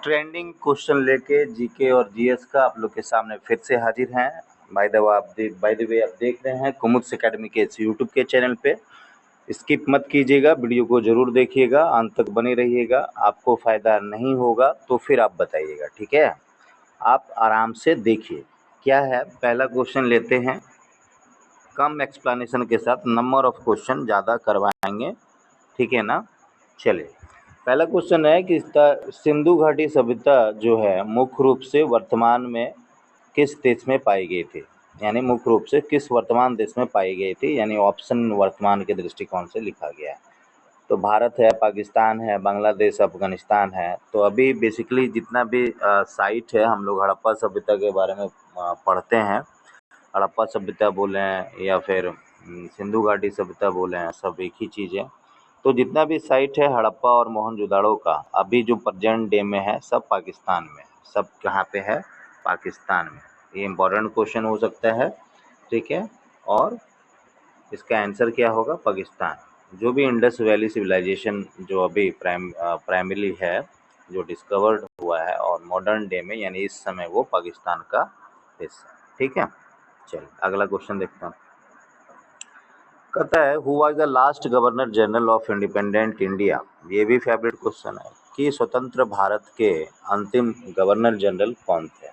Trending question लेके GK और GS का आप लोग के सामने फिर से हाजिर हैं। बाय द वे आप देख रहे हैं कुमुद्स एकेडमी के इस यूट्यूब के चैनल पे। स्किप मत कीजिएगा, वीडियो को ज़रूर देखिएगा, अंत तक बने रहिएगा। आपको फ़ायदा नहीं होगा तो फिर आप बताइएगा, ठीक है। आप आराम से देखिए क्या है। पहला क्वेश्चन लेते हैं, कम एक्सप्लेनेशन के साथ, नंबर ऑफ क्वेश्चन ज़्यादा करवाएंगे, ठीक है ना। चलिए, पहला क्वेश्चन है कि सिंधु घाटी सभ्यता जो है मुख्य रूप से वर्तमान में किस देश में पाई गई थी, यानी मुख्य रूप से किस वर्तमान देश में पाई गई थी, यानी ऑप्शन वर्तमान के दृष्टिकोण से लिखा गया है। तो भारत है, पाकिस्तान है, बांग्लादेश, अफगानिस्तान है। तो अभी बेसिकली जितना भी साइट है, हम लोग हड़प्पा सभ्यता के बारे में पढ़ते हैं। हड़प्पा सभ्यता बोलें या फिर सिंधु घाटी सभ्यता बोलें, सब एक ही चीज़ है। तो जितना भी साइट है हड़प्पा और मोहनजोदाड़ो का, अभी जो प्रेजेंट डे में है, सब पाकिस्तान में। सब कहाँ पे है? पाकिस्तान में। ये इम्पोर्टेंट क्वेश्चन हो सकता है, ठीक है। और इसका आंसर क्या होगा? पाकिस्तान। जो भी इंडस वैली सिविलाइजेशन जो अभी प्राइमरी है, जो डिस्कवर्ड हुआ है और मॉडर्न डे में, यानी इस समय, वो पाकिस्तान का हिस्सा, ठीक है। चलिए अगला क्वेश्चन देखते हैं। कहता है who was the last governor general of independent India. ये भी फेवरेट क्वेश्चन है कि स्वतंत्र भारत के अंतिम गवर्नर जनरल कौन थे,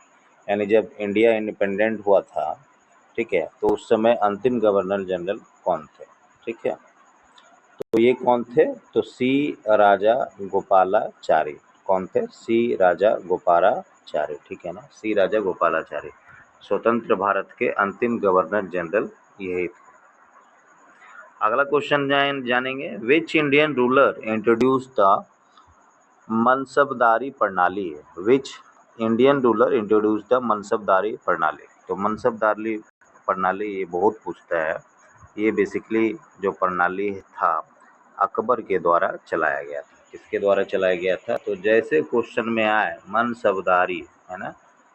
यानी जब इंडिया इंडिपेंडेंट हुआ था, ठीक है, तो उस समय अंतिम गवर्नर जनरल कौन थे, ठीक है। तो ये कौन थे? तो सी राजा गोपालाचारी। कौन थे? सी राजा गोपालाचारी, ठीक है ना। सी राजा गोपालाचारी स्वतंत्र भारत के अंतिम गवर्नर जनरल यही थे। अगला क्वेश्चन जानेंगे, which Indian ruler introduce the mansabdari pranali. Which Indian ruler introduce the mansabdari pranali. तो मनसबदारी प्रणाली ये बहुत पूछता है। ये बेसिकली जो प्रणाली था अकबर के द्वारा चलाया गया था। किसके द्वारा चलाया गया था? तो जैसे क्वेश्चन में आए मनसबदारी, है ना,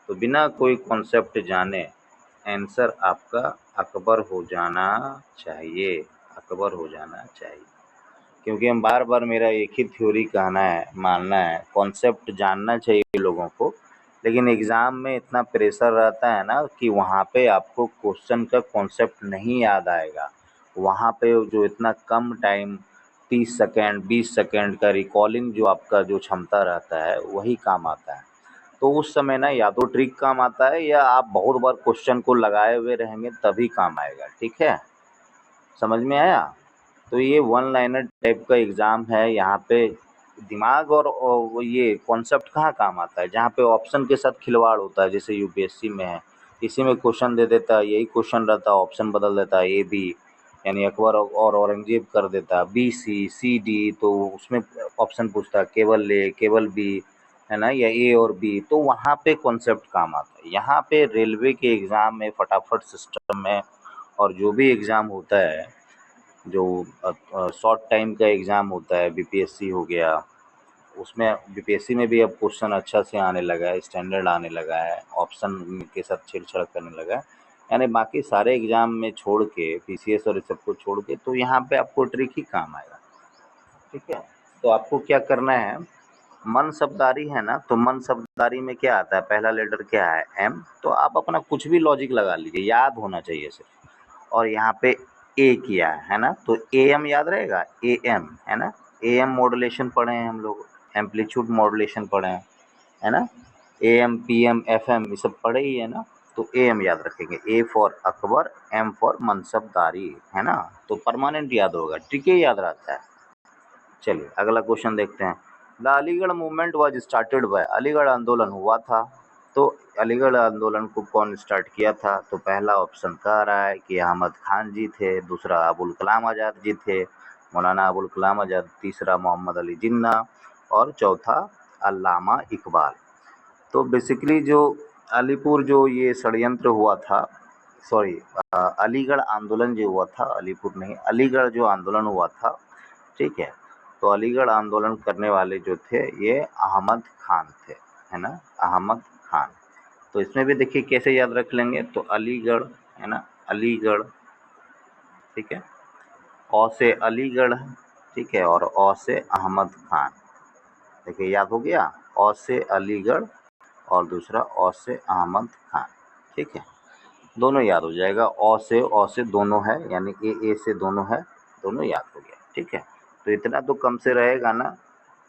तो बिना कोई कॉन्सेप्ट जाने आंसर आपका अकबर हो जाना चाहिए। अकबर हो जाना चाहिए, क्योंकि हम बार बार, मेरा एक ही थ्योरी कहना है, मानना है, कॉन्सेप्ट जानना चाहिए लोगों को। लेकिन एग्ज़ाम में इतना प्रेशर रहता है ना कि वहाँ पे आपको क्वेश्चन का कॉन्सेप्ट नहीं याद आएगा। वहाँ पे जो इतना कम टाइम, 30 सेकेंड 20 सेकेंड का रिकॉलिंग जो आपका जो क्षमता रहता है, वही काम आता है। तो उस समय ना या तो ट्रिक काम आता है, या आप बहुत बार क्वेश्चन को लगाए हुए रहेंगे तभी काम आएगा, ठीक है। समझ में आया? तो ये वन लाइनर टाइप का एग्ज़ाम है। यहाँ पे दिमाग और वो ये कॉन्सेप्ट कहाँ काम आता है? जहाँ पे ऑप्शन के साथ खिलवाड़ होता है, जैसे यूपीएससी में है। इसी में क्वेश्चन दे देता है, यही क्वेश्चन रहता है, ऑप्शन बदल देता है, ए बी, यानी अकबर और औरंगजेब कर देता है बी सी सी डी। तो उसमें ऑप्शन पूछता है केवल ए केवल बी, है ना, या ए और बी। तो वहाँ पे कॉन्सेप्ट काम आता है। यहाँ पे रेलवे के एग्ज़ाम में फटाफट सिस्टम में, और जो भी एग्ज़ाम होता है, जो शॉर्ट टाइम का एग्ज़ाम होता है, बीपीएससी हो गया, उसमें बीपीएससी में भी अब क्वेश्चन अच्छा से आने लगा है, स्टैंडर्ड आने लगा है, ऑप्शन के साथ छेड़छाड़ करने लगा है। यानी बाकी सारे एग्ज़ाम में छोड़ के, पीसीएस और इस सबको छोड़ के, तो यहाँ पे आपको ट्रिक ही काम आएगा, ठीक है। तो आपको क्या करना है, मनसबदारी है ना, तो मनसबदारी में क्या आता है? पहला लेटर क्या है? एम। तो आप अपना कुछ भी लॉजिक लगा लीजिए, याद होना चाहिए सिर्फ। और यहाँ पे ए किया है ना, तो ए एम याद रहेगा, ए एम, है ना। ए एम मॉड्यूलेशन पढ़े हैं हम लोग, एम्पलीट्यूड मॉड्यूलेशन पढ़े हैं, है ना। A M P M F M ये सब पढ़े ही है ना। तो ए एम याद रखेंगे, A for Akbar, M for mansabdari, है ना। तो परमानेंट याद होगा, ट्रिके याद रहता है। चलिए अगला क्वेश्चन देखते हैं। The Aligarh movement was started by. Aligarh आंदोलन हुआ था, तो अलीगढ़ आंदोलन को कौन स्टार्ट किया था? तो पहला ऑप्शन कह रहा है कि अहमद खान जी थे, दूसरा अबुल कलाम आज़ाद जी थे, मौलाना अबुल कलाम आज़ाद, तीसरा मोहम्मद अली जिन्ना, और चौथा अल्लामा इकबाल। तो बेसिकली जो अलीपुर जो ये षड्यंत्र हुआ था, सॉरी, अलीगढ़ आंदोलन जो हुआ था, अलीपुर नहीं, अलीगढ़ जो आंदोलन हुआ था, ठीक है। तो अलीगढ़ आंदोलन करने वाले जो थे ये अहमद खान थे, है ना, अहमद खान। तो इसमें भी देखिए कैसे याद रख लेंगे, तो अलीगढ़, है ना, अलीगढ़, ठीक है, औ से अलीगढ़, ठीक है, और औ से अहमद खान। देखिए याद हो गया। अ से अलीगढ़ और दूसरा अ से अहमद खान। ठीक है, दोनों याद हो जाएगा। अ से दोनों है, यानी ए से दोनों है, दोनों याद हो गया। ठीक है, तो इतना तो कम से रहेगा ना,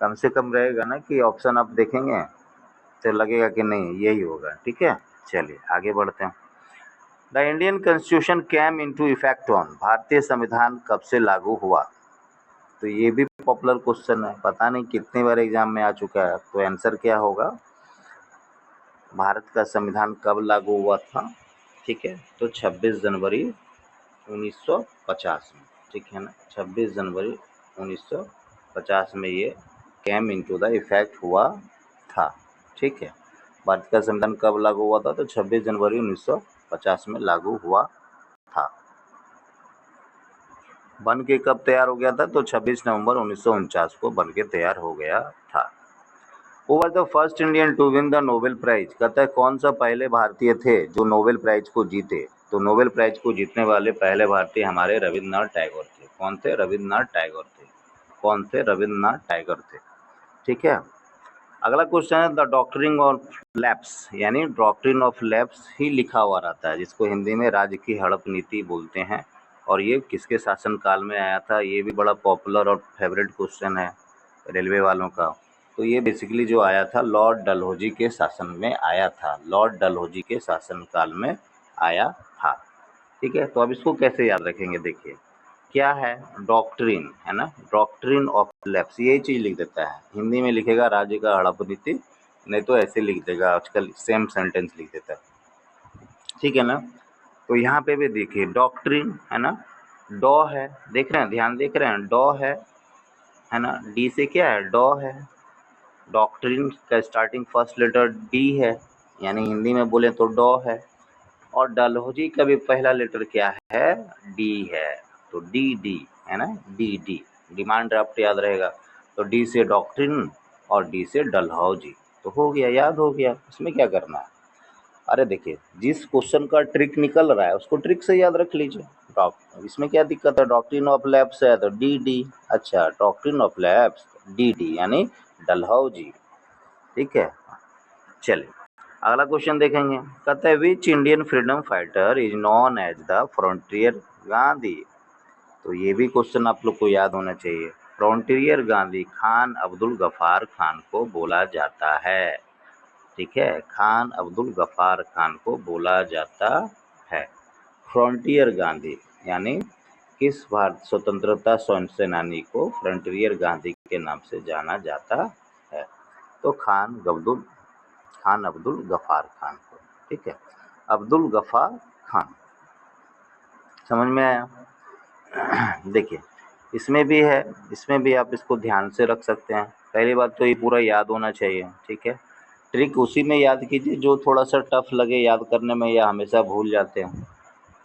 कम से कम रहेगा ना कि ऑप्शन आप देखेंगे तो लगेगा कि नहीं यही होगा। ठीक है, चलिए आगे बढ़ते हैं। The Indian constitution came into effect on, भारतीय संविधान कब से लागू हुआ? तो ये भी पॉपुलर क्वेश्चन है, पता नहीं कितनी बार एग्जाम में आ चुका है। तो आंसर क्या होगा, भारत का संविधान कब लागू हुआ था? ठीक है, तो 26 जनवरी 1950 में। ठीक है ना, 26 जनवरी 1950 में ये कैम इनटू द इफेक्ट हुआ था। ठीक है, भारत का संविधान कब लागू हुआ था? तो 26 जनवरी 1950 में लागू हुआ था। बन के कब तैयार हो गया था? तो 26 नवंबर 1949 को बन के तैयार हो गया था। Who was the first Indian to win the Nobel Prize? कहता है कौन सा पहले भारतीय थे जो नोबेल प्राइज को जीते? तो नोबेल प्राइज को जीतने वाले पहले भारतीय हमारे रविन्द्रनाथ टैगोर थे। कौन थे? रविन्द्रनाथ टैगोर थे। कौन थे? रविन्द्रनाथ टैगोर थे। ठीक है, अगला क्वेश्चन है द डॉक्ट्रिन ऑफ लैप्स, यानी डॉक्ट्रिन ऑफ लैप्स ही लिखा हुआ रहता है, जिसको हिंदी में राज्य की हड़प नीति बोलते हैं। और ये किसके शासनकाल में आया था? ये भी बड़ा पॉपुलर और फेवरेट क्वेश्चन है रेलवे वालों का। तो ये बेसिकली जो आया था लॉर्ड डलहौजी के शासन में आया था, लॉर्ड डलहौजी के शासनकाल में आया था। ठीक है, तो अब इसको कैसे याद रखेंगे? देखिए क्या है, डॉक्ट्रिन है ना, डॉक्ट्रिन ऑफ लैप्स, यही चीज़ लिख देता है। हिंदी में लिखेगा राज्य का हड़प नीति, नहीं तो ऐसे लिख देगा, आजकल सेम सेंटेंस लिख देता है। ठीक है ना, तो यहाँ पे भी देखिए डॉक्ट्रिन है ना, डॉ है, देख रहे हैं, ध्यान देख रहे हैं, डॉ है ना, डी से क्या है? डॉ है। डॉक्ट्रिन का स्टार्टिंग फर्स्ट लेटर डी है, यानी हिंदी में बोले तो डॉ है। और डलहौजी का भी पहला लेटर क्या है? डी है, तो डी डी है ना, डी डी, डिमांड ड्राफ्ट याद रहेगा। तो डी से डॉक्ट्रिन और डी से डलहौजी, तो हो गया, याद हो गया। इसमें क्या करना है? अरे देखिए, जिस क्वेश्चन का ट्रिक निकल रहा है उसको ट्रिक से याद रख लीजिए। इसमें क्या दिक्कत है? डॉक्ट्रिन ऑफ लैप्स है तो डी डी, अच्छा doctrine of lapse D D यानी डलहौजी। ठीक है, चलिए अगला क्वेश्चन देखेंगे। कहता है which Indian freedom fighter is known as the frontier Gandhi? तो ये भी क्वेश्चन आप लोग को याद होना चाहिए। फ्रंटियर गांधी खान अब्दुल गफ्फार खान को बोला जाता है। ठीक है, खान अब्दुल गफ्फार खान को बोला जाता है। फ्रंटियर गांधी यानी किस भारत स्वतंत्रता सेनानी को फ्रंटियर गांधी के नाम से जाना जाता है? तो खान अब्दुल गफ्फार खान को। ठीक है, अब्दुल गफ्फार खान, समझ में आया? देखिए इसमें भी है, इसमें भी आप इसको ध्यान से रख सकते हैं। पहली बात तो ये पूरा याद होना चाहिए। ठीक है, ट्रिक उसी में याद कीजिए जो थोड़ा सा टफ लगे याद करने में या हमेशा भूल जाते हैं।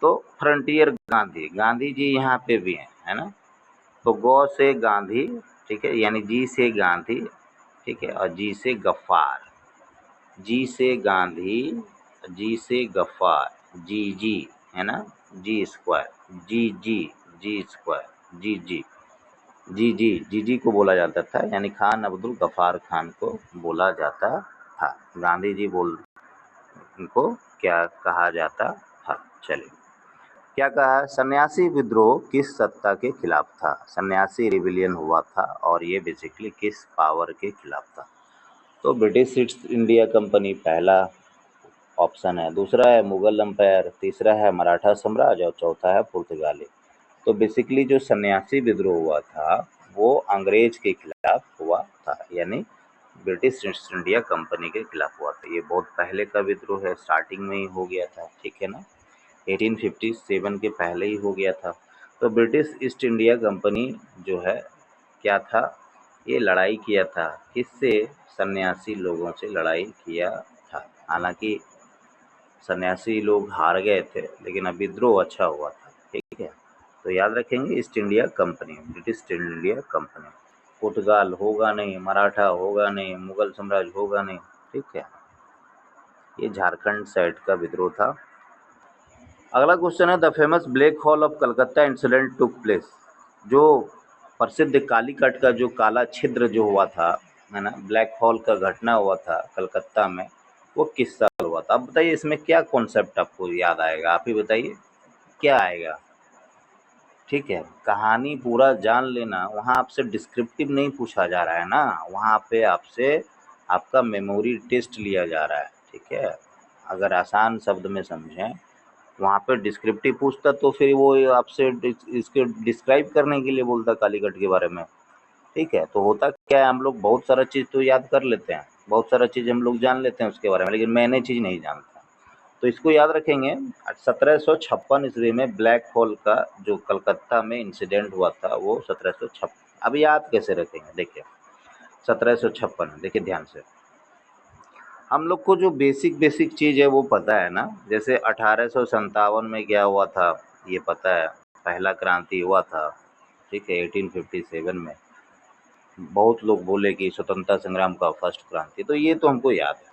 तो फ्रंटियर गांधी, गांधी जी यहाँ पे भी हैं, है ना, तो गौ से गांधी, ठीक है, यानी जी से गांधी, ठीक है, और जी से गफ्फार, जी से गांधी, जी से गफ्फार, जी जी है ना, जी स्क्वायर, जी जी, जी स्क्वायर, जी जी, जी जी, जी जी को बोला जाता था, यानी खान अब्दुल गफ्फार खान को बोला जाता था। गांधी जी बोल उनको क्या कहा जाता था? चलिए क्या कहा? सन्यासी विद्रोह किस सत्ता के खिलाफ था? सन्यासी रिविलियन हुआ था और ये बेसिकली किस पावर के खिलाफ था? तो ब्रिटिश ईस्ट इंडिया कंपनी पहला ऑप्शन है, दूसरा है मुगल एम्पायर, तीसरा है मराठा साम्राज्य और चौथा है पुर्तगाली। तो बेसिकली जो सन्यासी विद्रोह हुआ था वो अंग्रेज के खिलाफ हुआ था, यानी ब्रिटिश ईस्ट इंडिया कंपनी के खिलाफ हुआ था। ये बहुत पहले का विद्रोह है, स्टार्टिंग में ही हो गया था। ठीक है ना, 1857 के पहले ही हो गया था। तो ब्रिटिश ईस्ट इंडिया कंपनी जो है क्या था, ये लड़ाई किया था किससे? सन्यासी लोगों से लड़ाई किया था। हालांकि सन्यासी लोग हार गए थे लेकिन अब विद्रोह अच्छा हुआ था। ठीक है, तो याद रखेंगे East India Company, British East India Company. Portugal होगा नहीं, मराठा होगा नहीं, मुगल साम्राज्य होगा नहीं। ठीक है, ये झारखंड साइड का विद्रोह था। अगला क्वेश्चन है the famous black hole of Calcutta incident took place. जो प्रसिद्ध कालीकट का जो काला छिद्र जो हुआ था है ना, ब्लैक होल का घटना हुआ था कलकत्ता में, वो किस साल हुआ था? अब बताइए इसमें क्या कॉन्सेप्ट आपको याद आएगा, आप ही बताइए क्या आएगा? ठीक है, कहानी पूरा जान लेना, वहाँ आपसे डिस्क्रिप्टिव नहीं पूछा जा रहा है ना, वहाँ पे आपसे आपका मेमोरी टेस्ट लिया जा रहा है, ठीक है? अगर आसान शब्द में समझें, वहाँ पे डिस्क्रिप्टिव पूछता तो फिर वो आपसे इसके डिस्क्राइब करने के लिए बोलता कालीकट के बारे में, ठीक है? तो होता क्या है, हम लोग बहुत सारा चीज़ तो याद कर लेते हैं, बहुत सारा चीज़ हम लोग जान लेते हैं उसके बारे में, लेकिन मैंने चीज़ नहीं जानता। तो इसको याद रखेंगे, 1756 ईस्वी में ब्लैक होल का जो कलकत्ता में इंसिडेंट हुआ था वो 1756। अब याद कैसे रखेंगे, देखिए 1756, देखिए ध्यान से, हम लोग को जो बेसिक बेसिक चीज़ है वो पता है ना, जैसे 1857 में क्या हुआ था ये पता है, पहला क्रांति हुआ था, ठीक है, 1857 में। बहुत लोग बोले कि स्वतंत्रता संग्राम का फर्स्ट क्रांति, तो ये तो हमको याद है।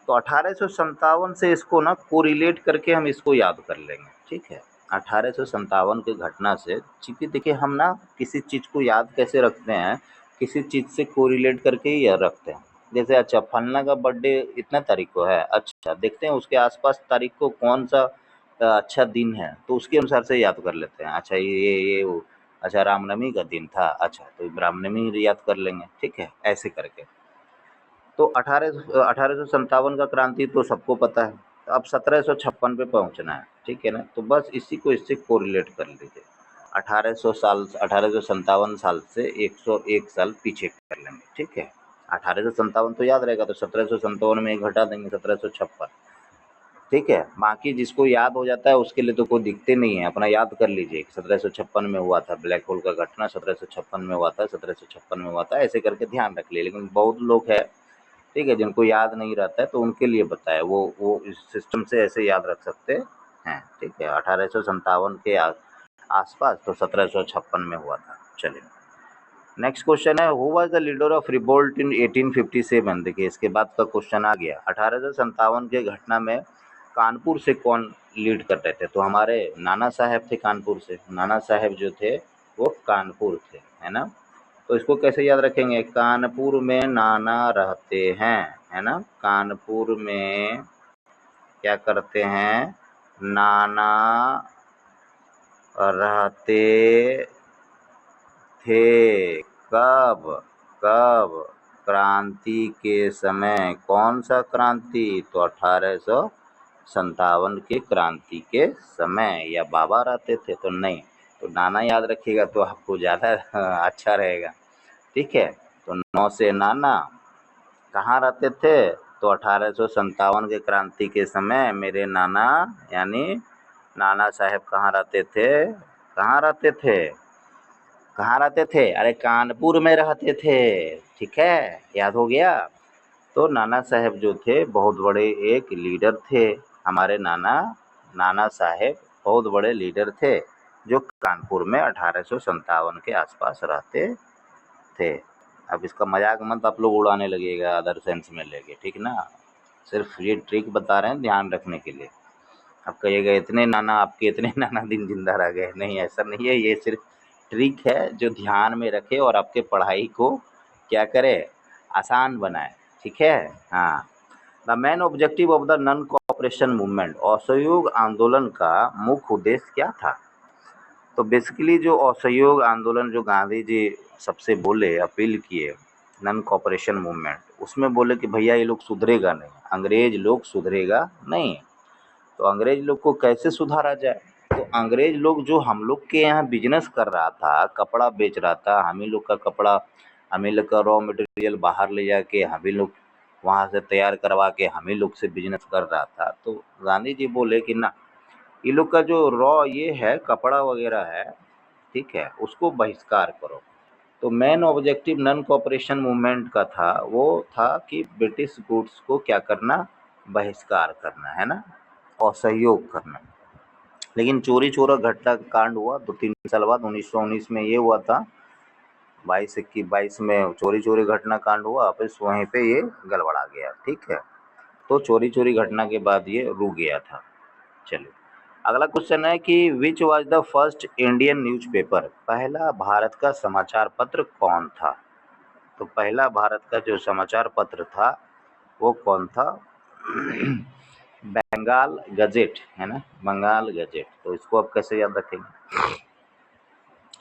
तो 1857 से इसको ना कोरिलेट करके हम इसको याद कर लेंगे, ठीक है? 1857 की घटना से, क्योंकि देखिए हम ना किसी चीज़ को याद कैसे रखते हैं, किसी चीज़ से कोरिलेट करके ही याद रखते हैं। जैसे अच्छा फलना का बर्थडे इतना तारीख को है, अच्छा देखते हैं उसके आसपास तारीख को कौन सा अच्छा दिन है, तो उसके अनुसार से याद कर लेते हैं। अच्छा अच्छा रामनवमी का दिन था, अच्छा तो रामनवमी याद कर लेंगे, ठीक है, ऐसे करके। तो 1857 का क्रांति तो सबको पता है, तो अब 1756 पे पहुंचना है, ठीक है ना? तो बस इसी को इससे कोरिलेट कर लीजिए, 1857 साल से 101 साल पीछे कर लेंगे, ठीक है? 1857 तो याद रहेगा, तो 1757 में एक घटा देंगे, 1756, ठीक है? बाकी जिसको याद हो जाता है उसके लिए तो कोई दिक्कत नहीं है, अपना याद कर लीजिए 1756 में हुआ था ब्लैक होल का घटना, 1756 में हुआ था, 1756 में हुआ था, ऐसे करके ध्यान रख लिए। लेकिन बहुत लोग है, ठीक है, जिनको याद नहीं रहता है तो उनके लिए बताया, वो इस सिस्टम से ऐसे याद रख सकते हैं, ठीक है? 1857 के आसपास, तो 1756 में हुआ था। चलिए नेक्स्ट क्वेश्चन है, who was the leader of revolt in 1857? देखिए इसके बाद का क्वेश्चन आ गया, 1857 के घटना में कानपुर से कौन लीड कर रहे थे? तो हमारे नाना साहब थे कानपुर से, नाना साहब जो थे वो कानपुर थे, है ना? तो इसको कैसे याद रखेंगे, कानपुर में नाना रहते हैं, है ना? कानपुर में क्या करते हैं, नाना रहते थे। कब? कब? क्रांति के समय। कौन सा क्रांति? तो 1857 के क्रांति के समय, या बाबा रहते थे तो नहीं, तो नाना याद रखिएगा तो आपको ज़्यादा अच्छा रहेगा, ठीक है? तो 9 से नाना कहाँ रहते थे? तो 1857 के क्रांति के समय मेरे नाना यानी नाना साहब कहाँ रहते थे? कहाँ रहते थे? कहाँ रहते थे? अरे कानपुर में रहते थे, ठीक है, याद हो गया? तो नाना साहब जो थे बहुत बड़े एक लीडर थे, हमारे नाना, नाना साहब बहुत बड़े लीडर थे जो कानपुर में 1857 के आसपास रहते थे। अब इसका मजाक मत आप लोग उड़ाने लगेगा अदर सेंस में लेके, ठीक ना? सिर्फ ये ट्रिक बता रहे हैं ध्यान रखने के लिए। अब कहिएगा इतने नाना, आपके इतने नाना दिन जिंदा रह गए, नहीं ऐसा नहीं है, ये सिर्फ ट्रिक है जो ध्यान में रखे और आपके पढ़ाई को क्या करे, आसान बनाए, ठीक है? हाँ, the main objective of the non cooperation movement, असहयोग आंदोलन का मुख्य उद्देश्य क्या था? तो बेसिकली जो असहयोग आंदोलन जो गांधी जी सबसे बोले, अपील किए, नॉन कोऑपरेशन मूवमेंट, उसमें बोले कि भैया ये लोग सुधरेगा नहीं, अंग्रेज लोग सुधरेगा नहीं, तो अंग्रेज लोग को कैसे सुधारा जाए? तो अंग्रेज लोग जो हम लोग के यहाँ बिजनेस कर रहा था, कपड़ा बेच रहा था, हम ही लोग का कपड़ा, हम ही लोग का रॉ मटेरियल बाहर ले जाके हम ही लोग वहाँ से तैयार करवा के हम ही लोग से बिजनेस कर रहा था, तो गांधी जी बोले कि ना, ये लोग का जो रॉ ये है कपड़ा वगैरह है, ठीक है, उसको बहिष्कार करो। तो main objective non cooperation movement का था, वो था कि ब्रिटिश गुड्स को क्या करना, बहिष्कार करना, है ना, और सहयोग करना। लेकिन चोरी चोरा घटना कांड हुआ 2-3 साल बाद, 1919 में ये हुआ था, 22 में चोरी चोरी घटना कांड हुआ, फिर वहीं पे ये गड़बड़ा गया, ठीक है? तो चोरी चोरी घटना के बाद ये रुक गया था। चलिए अगला क्वेश्चन है कि which was the first Indian newspaper, पहला भारत का समाचार पत्र कौन था? तो पहला भारत का जो समाचार पत्र था वो कौन था? बंगाल गजेट, है ना, बंगाल गजेट। तो इसको आप कैसे याद रखेंगे?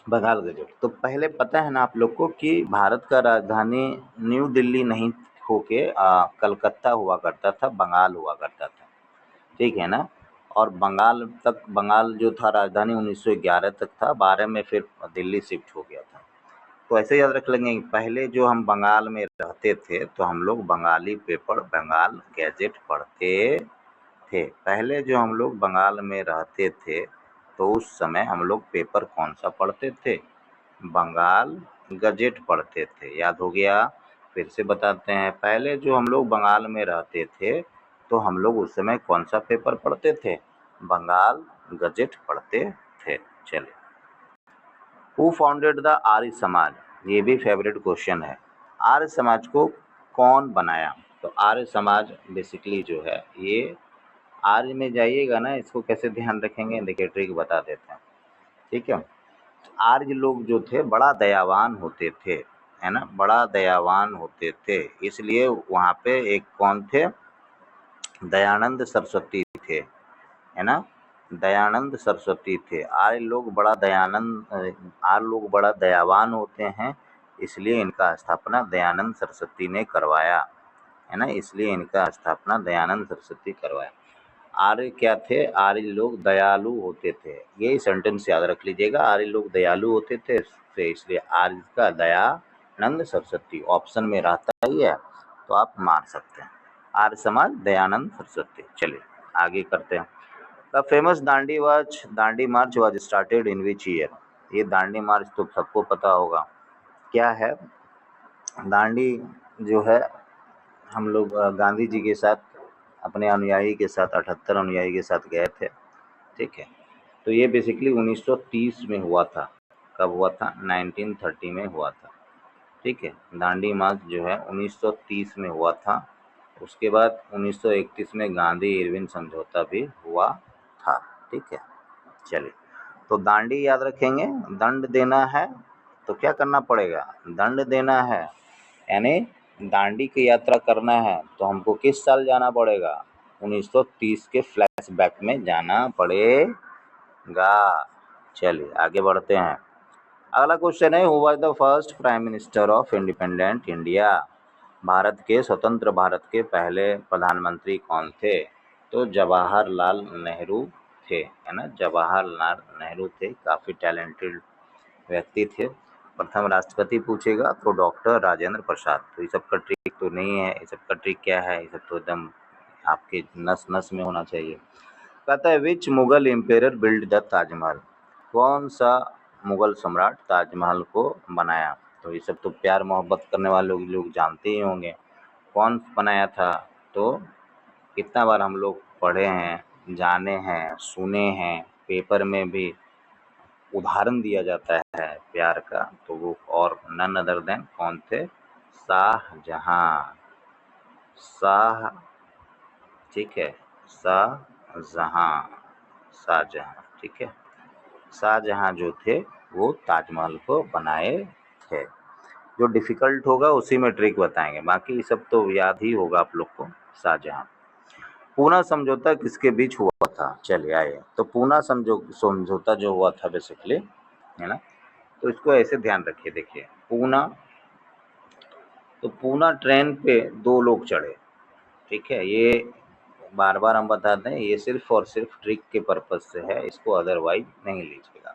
बंगाल गजेट। तो पहले पता है ना आप लोग को कि भारत का राजधानी न्यू दिल्ली नहीं होके कलकत्ता हुआ करता था, बंगाल हुआ करता था, ठीक है ना। और बंगाल जो था राजधानी 1911 तक था, 12 में फिर दिल्ली शिफ्ट हो गया था। तो ऐसे याद रख लेंगे, पहले जो हम बंगाल में रहते थे तो हम लोग बंगाली पेपर बंगाल गैजेट पढ़ते थे। पहले जो हम लोग बंगाल में रहते थे तो उस समय हम लोग पेपर कौन सा पढ़ते थे? बंगाल गजेट पढ़ते थे। याद हो गया? फिर से बताते हैं, पहले जो हम लोग बंगाल में रहते थे तो हम लोग उस समय कौन सा पेपर पढ़ते थे? बंगाल गजेट पढ़ते थे। चलिए, who founded the Arya Samaj? ये भी फेवरेट क्वेश्चन है। आर्य समाज को कौन बनाया? तो आर्य समाज बेसिकली जो है, ये आर्य में जाइएगा ना, इसको कैसे ध्यान रखेंगे, देखिए ट्रिक बता देते हैं, ठीक है। आर्य लोग जो थे बड़ा दयावान होते थे, है ना, बड़ा दयावान होते थे, इसलिए वहाँ पे एक कौन थे? दयानंद सरस्वती थे, है ना, दयानंद सरस्वती थे। आर्य लोग बड़ा दयावान होते हैं, इसलिए इनका स्थापना दयानंद सरस्वती ने करवाया, है ना, इसलिए इनका स्थापना दयानंद सरस्वती करवाया। आर्य क्या थे? आर्य लोग दयालु होते थे। यही सेंटेंस याद रख लीजिएगा, आर्य लोग दयालु होते थे, तो इसलिए आर्य का दयानंद सरस्वती ऑप्शन में रहता ही है, तो आप मान सकते हैं। आर्य समाज दयानंद सरस्वती। चलिए आगे करते हैं। The famous Dandi March was started in which year? ये दांडी मार्च तो सबको पता होगा क्या है। दांडी जो है, हम लोग गांधी जी के साथ, अपने अनुयायी के साथ, 78 अनुयायी के साथ गए थे, ठीक है। तो ये बेसिकली 1930 में हुआ था। कब हुआ था? 1930 में हुआ था, ठीक है। दांडी मार्च जो है 1930 में हुआ था। उसके बाद 1931 में गांधी इरविन समझौता भी हुआ था, ठीक है। चलिए, तो दांडी याद रखेंगे, दंड देना है तो क्या करना पड़ेगा? दंड देना है, यानी दांडी की यात्रा करना है तो हमको किस साल जाना पड़ेगा? 1930 के फ्लैशबैक में जाना पड़ेगा। चलिए आगे बढ़ते हैं। अगला क्वेश्चन है, who was the first prime minister of independent India? स्वतंत्र भारत के पहले प्रधानमंत्री कौन थे? तो जवाहरलाल नेहरू थे, है ना, जवाहरलाल नेहरू थे। काफ़ी टैलेंटेड व्यक्ति थे। प्रथम राष्ट्रपति पूछेगा तो डॉक्टर राजेंद्र प्रसाद। तो ये सब का ट्रिक तो नहीं है, ये सब का ट्रिक क्या है, ये सब तो एकदम आपके नस नस में होना चाहिए। कहता है, which Mughal empire build the Taj Mahal? कौन सा मुगल सम्राट ताजमहल को बनाया? तो ये सब तो प्यार मोहब्बत करने वाले लोग जानते ही होंगे। कौन बनाया था? तो कितना बार हम लोग पढ़े हैं, जाने हैं, सुने हैं, पेपर में भी उदाहरण दिया जाता है प्यार का, तो वो और नन अदर देन कौन थे? शाहजहां। शाह, ठीक है, शाहजहां, शाहजहां, ठीक है। शाहजहां जो थे वो ताजमहल को बनाए थे। जो डिफिकल्ट होगा उसी में ट्रिक बताएंगे, बाकी सब तो याद ही होगा आप लोग को। शाहजहां। पूना समझौता किसके बीच हुआ था? चलिए आइए, तो पूना समझौता जो हुआ था बेसिकली, है ना, तो इसको ऐसे ध्यान रखिए। देखिए पूना ट्रेन पे 2 लोग चढ़े, ठीक है। ये बार बार हम बताते हैं, ये सिर्फ और सिर्फ ट्रिक के पर्पज से है, इसको अदरवाइज नहीं लीजिएगा।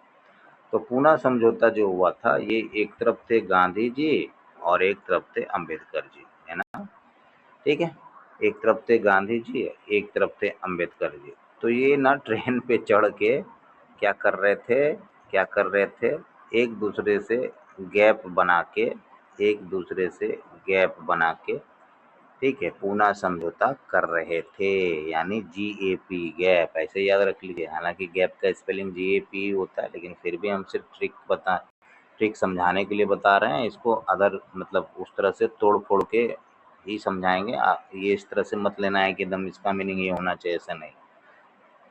तो पूना समझौता जो हुआ था, ये एक तरफ थे गांधी जी और एक तरफ थे अम्बेडकर जी, है ना, ठीक है। एक तरफ थे गांधी जी, एक तरफ थे अम्बेडकर जी। तो ये ना ट्रेन पे चढ़ के क्या कर रहे थे, एक दूसरे से गैप बना के, एक दूसरे से गैप बना के, ठीक है, पूना समझौता कर रहे थे, यानी GAP, गैप, ऐसे याद रख लीजिए। हालांकि गैप का स्पेलिंग GAP होता है, लेकिन फिर भी हम सिर्फ ट्रिक समझाने के लिए बता रहे हैं। इसको अदर मतलब उस तरह से तोड़ फोड़ के ही समझाएंगे। ये इस तरह से मत लेना है कि एकदम इसका मीनिंग ये होना चाहिए, ऐसा नहीं।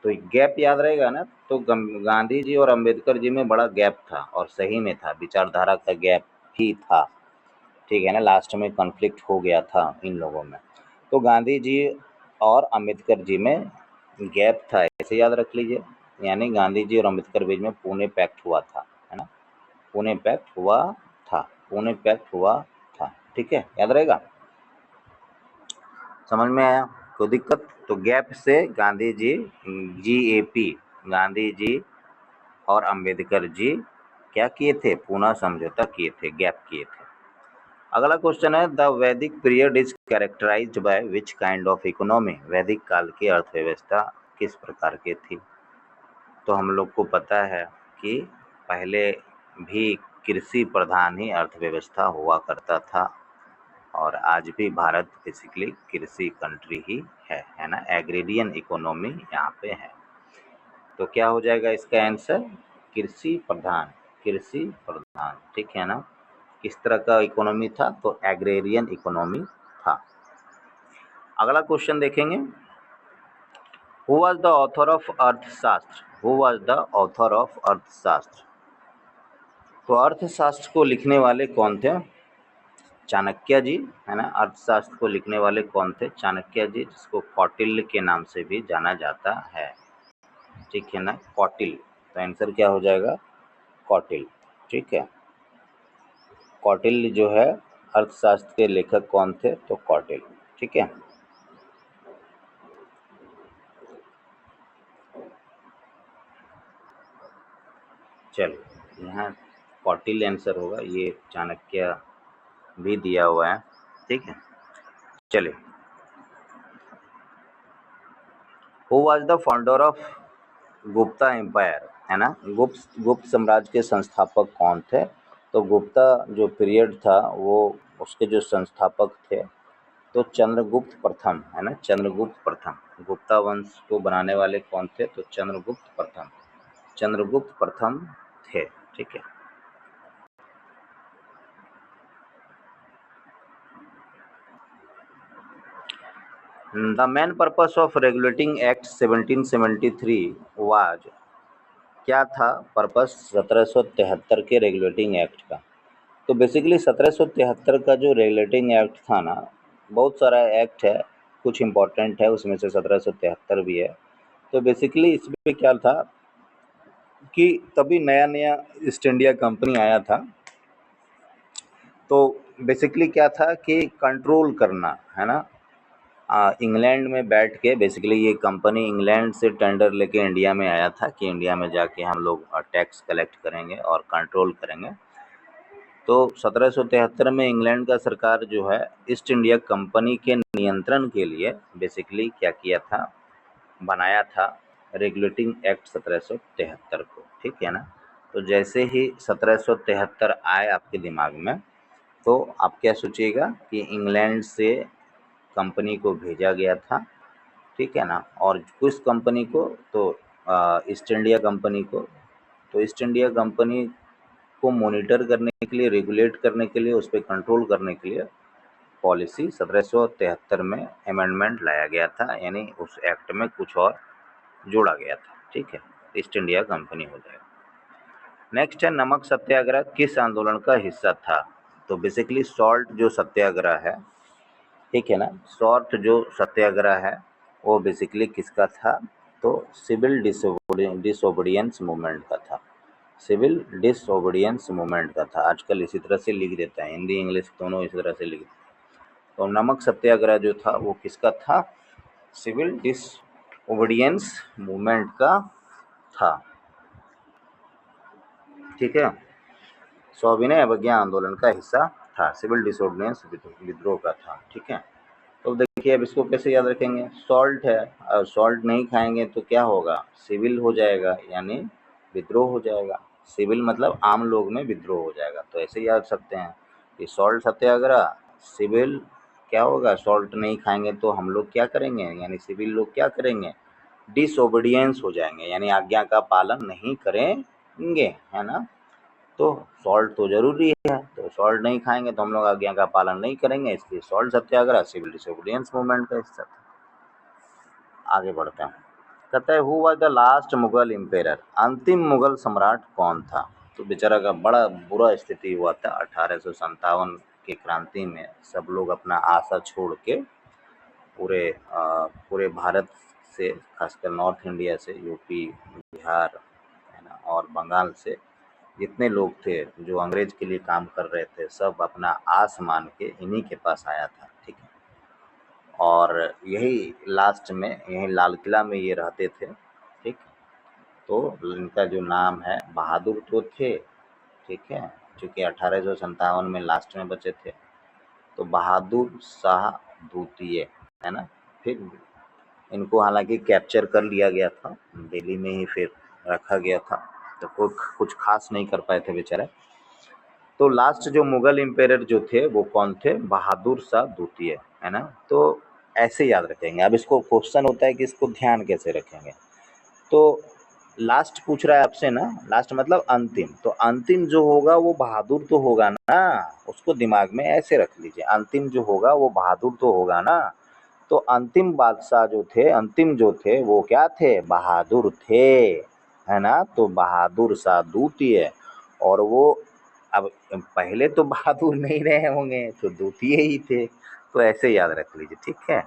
तो गैप याद रहेगा ना, तो गांधी जी और अम्बेडकर जी में बड़ा गैप था, और सही में था, विचारधारा का गैप ही था। ठीक है ना, लास्ट में कॉन्फ्लिक्ट हो गया था इन लोगों में। तो गांधी जी और अम्बेडकर जी में गैप था, ऐसे याद रख लीजिए। यानी गांधी जी और अम्बेडकर बीच में पुणे पैक्ट हुआ था, है ना, पुणे पैक्ट हुआ था, पुणे पैक्ट हुआ था, ठीक है, याद रहेगा। समझ में आया कोई दिक्कत? तो गैप से गांधी जी, GAP, गांधी जी और अम्बेडकर जी क्या किए थे, पुणे समझौता किए थे, गैप किए थे। अगला क्वेश्चन है, the Vedic period is characterised by which kind of economy. वैदिक काल की अर्थव्यवस्था किस प्रकार की थी? तो हम लोग को पता है कि पहले भी कृषि प्रधान ही अर्थव्यवस्था हुआ करता था, और आज भी भारत बेसिकली कृषि कंट्री ही है ना, एग्रेरियन इकोनॉमी यहाँ पे है। तो क्या हो जाएगा इसका आंसर, कृषि प्रधान, कृषि प्रधान, ठीक है ना। किस तरह का इकोनॉमी था, तो एग्रेरियन इकोनॉमी था। अगला क्वेश्चन देखेंगे, who was the author of Arthashastra, who was the author of Arthashastra. तो अर्थशास्त्र को लिखने वाले कौन थे, चाणक्य जी, है ना। अर्थशास्त्र को लिखने वाले कौन थे, चाणक्य जी, जिसको कौटिल्य के नाम से भी जाना जाता है, ठीक है ना, कौटिल्य। तो आंसर क्या हो जाएगा, कौटिल्य, ठीक है। कौटिल्य जो है अर्थशास्त्र के लेखक कौन थे, तो कौटिल्य, ठीक है। चलो यहाँ कौटिल्य आंसर होगा, ये चाणक्य भी दिया हुआ है, ठीक है। चलिए, who was the founder of Gupta empire, है ना, गुप्त साम्राज्य के संस्थापक कौन थे। तो गुप्ता जो पीरियड था वो, उसके जो संस्थापक थे तो चंद्रगुप्त प्रथम, है ना, चंद्रगुप्त प्रथम। गुप्ता वंश को बनाने वाले कौन थे, तो चंद्रगुप्त प्रथम, चंद्रगुप्त प्रथम थे, ठीक है। The main purpose of regulating act 1773 was, क्या था पर्पस 1773 के रेगुलेटिंग एक्ट का। तो बेसिकली 1773 का जो रेगुलेटिंग एक्ट था ना, बहुत सारा एक्ट है, कुछ इम्पोर्टेंट है उसमें से 1773 भी है। तो बेसिकली इसमें क्या था कि तभी नया नया ईस्ट इंडिया कंपनी आया था, तो बेसिकली क्या था कि कंट्रोल करना, है ना। इंग्लैंड में बैठ के बेसिकली ये कंपनी इंग्लैंड से टेंडर लेके इंडिया में आया था कि इंडिया में जाके हम लोग टैक्स कलेक्ट करेंगे और कंट्रोल करेंगे। तो 1773 में इंग्लैंड का सरकार जो है ईस्ट इंडिया कंपनी के नियंत्रण के लिए बेसिकली क्या किया था, बनाया था रेगुलेटिंग एक्ट 1773 को, ठीक है ना। तो जैसे ही 1773 आए आपके दिमाग में, तो आप क्या सोचिएगा कि इंग्लैंड से कंपनी को भेजा गया था, ठीक है ना। और किस कंपनी को, तो ईस्ट इंडिया कंपनी को। तो ईस्ट इंडिया कंपनी को मॉनिटर करने के लिए, रेगुलेट करने के लिए, उस पर कंट्रोल करने के लिए पॉलिसी 1773 में अमेंडमेंट लाया गया था, यानी उस एक्ट में कुछ और जोड़ा गया था, ठीक है। ईस्ट इंडिया कंपनी हो जाएगा। नेक्स्ट है, नमक सत्याग्रह किस आंदोलन का हिस्सा था। तो बेसिकली सॉल्ट जो सत्याग्रह है, ठीक है ना, सॉल्ट जो सत्याग्रह है वो बेसिकली किसका था, तो सिविल डिसोबीडियंस मूवमेंट का था, सिविल डिसोबीडियंस मूवमेंट का था। आजकल इसी तरह से लिख देता है, हिंदी इंग्लिश दोनों इसी तरह से लिख देते हैं। तो नमक सत्याग्रह जो था वो किसका था, सिविल डिसोबीडियंस मूवमेंट का था, ठीक है। सविनय अवज्ञा आंदोलन का हिस्सा था, सिविल डिसोबीडियंस विद्रोह का था, ठीक है। तो देखिए अब इसको कैसे याद रखेंगे, सॉल्ट है, और सॉल्ट नहीं खाएंगे तो क्या होगा, सिविल हो जाएगा, यानी विद्रोह हो जाएगा। सिविल मतलब आम लोग में विद्रोह हो जाएगा, तो ऐसे याद सकते हैं कि सॉल्ट सत्याग्रह, सिविल क्या होगा, सॉल्ट नहीं खाएंगे तो हम लोग क्या करेंगे, यानी सिविल लोग क्या करेंगे, डिसोबीडियंस हो जाएंगे, यानी आज्ञा का पालन नहीं करेंगे, है ना। तो सॉल्ट तो ज़रूरी है, तो सॉल्ट नहीं खाएंगे तो हम लोग आज्ञा का पालन नहीं करेंगे, इसलिए सॉल्ट सत्याग्रह सिविल डिसोबीडियंस मूवमेंट का हिस्सा था। आगे बढ़ते हैं, कहता है who was the last Mughal emperor, अंतिम मुगल सम्राट कौन था। तो बेचारा का बड़ा बुरा स्थिति हुआ था 1857 के क्रांति में सब लोग अपना आशा छोड़ के पूरे भारत से, खासकर नॉर्थ इंडिया से, यूपी, बिहार, है ना, और बंगाल से जितने लोग थे जो अंग्रेज के लिए काम कर रहे थे, सब अपना आस मान के इन्हीं के पास आया था। ठीक है, और यही लास्ट में यही लाल किला में ये रहते थे। ठीक, तो इनका जो नाम है, बहादुर तो थे, ठीक है, चूँकि 1857 में लास्ट में बचे थे, तो बहादुर शाह द्वितीय, है ना। फिर इनको हालांकि कैप्चर कर लिया गया था, दिल्ली में ही फिर रखा गया था, तो कुछ खास नहीं कर पाए थे बेचारे। तो लास्ट जो मुगल एम्पायर जो थे वो कौन थे? बहादुर शाह द्वितीय, है ना। तो ऐसे याद रखेंगे। अब इसको क्वेश्चन होता है कि इसको ध्यान कैसे रखेंगे। तो लास्ट पूछ रहा है आपसे ना, लास्ट मतलब अंतिम, तो अंतिम जो होगा वो बहादुर तो होगा ना, उसको दिमाग में ऐसे रख लीजिए, अंतिम जो होगा वो बहादुर तो होगा ना। तो अंतिम बादशाह जो थे, अंतिम जो थे वो क्या थे? बहादुर थे, है ना। तो बहादुर शाह द्वितीय, और वो अब पहले तो बहादुर नहीं रहे होंगे तो द्वितीय ही थे, तो ऐसे याद रख लीजिए। ठीक है,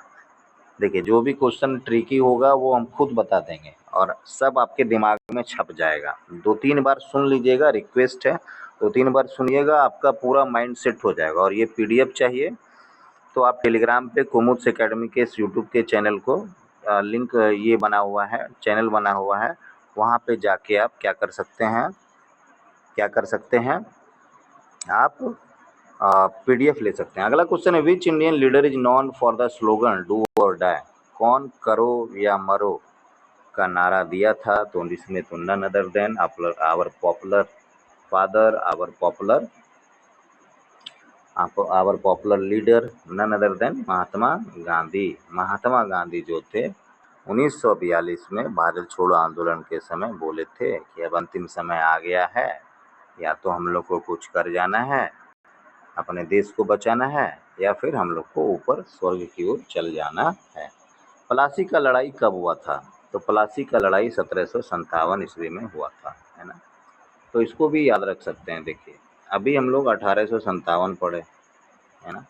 देखिए जो भी क्वेश्चन ट्रिकी होगा वो हम खुद बता देंगे और सब आपके दिमाग में छप जाएगा। 2-3 बार सुन लीजिएगा, रिक्वेस्ट है, 2-3 बार सुनिएगा, आपका पूरा माइंड सेट हो जाएगा। और ये पीडीएफ चाहिए तो आप टेलीग्राम पे कुमुद्स एकेडमी के इस यूट्यूब के चैनल को लिंक ये बना हुआ है, चैनल बना हुआ है, वहाँ पे जाके आप क्या कर सकते हैं, आप पीडीएफ ले सकते हैं। अगला क्वेश्चन है, which Indian leader is non for the slogan do और डाई? कौन करो या मरो का नारा दिया था? तो इसमें तो none other than our popular father, our popular leader, none other than Mahatma Gandhi. Mahatma Gandhi जो थे 1942 में भारत छोड़ो आंदोलन के समय बोले थे कि अब अंतिम समय आ गया है, या तो हम लोग को कुछ कर जाना है, अपने देश को बचाना है, या फिर हम लोग को ऊपर स्वर्ग की ओर चल जाना है। प्लासी का लड़ाई कब हुआ था? तो प्लासी का लड़ाई 1757 ईस्वी में हुआ था, है ना। तो इसको भी याद रख सकते हैं। देखिए अभी हम लोग 1857 पढ़े, है ना।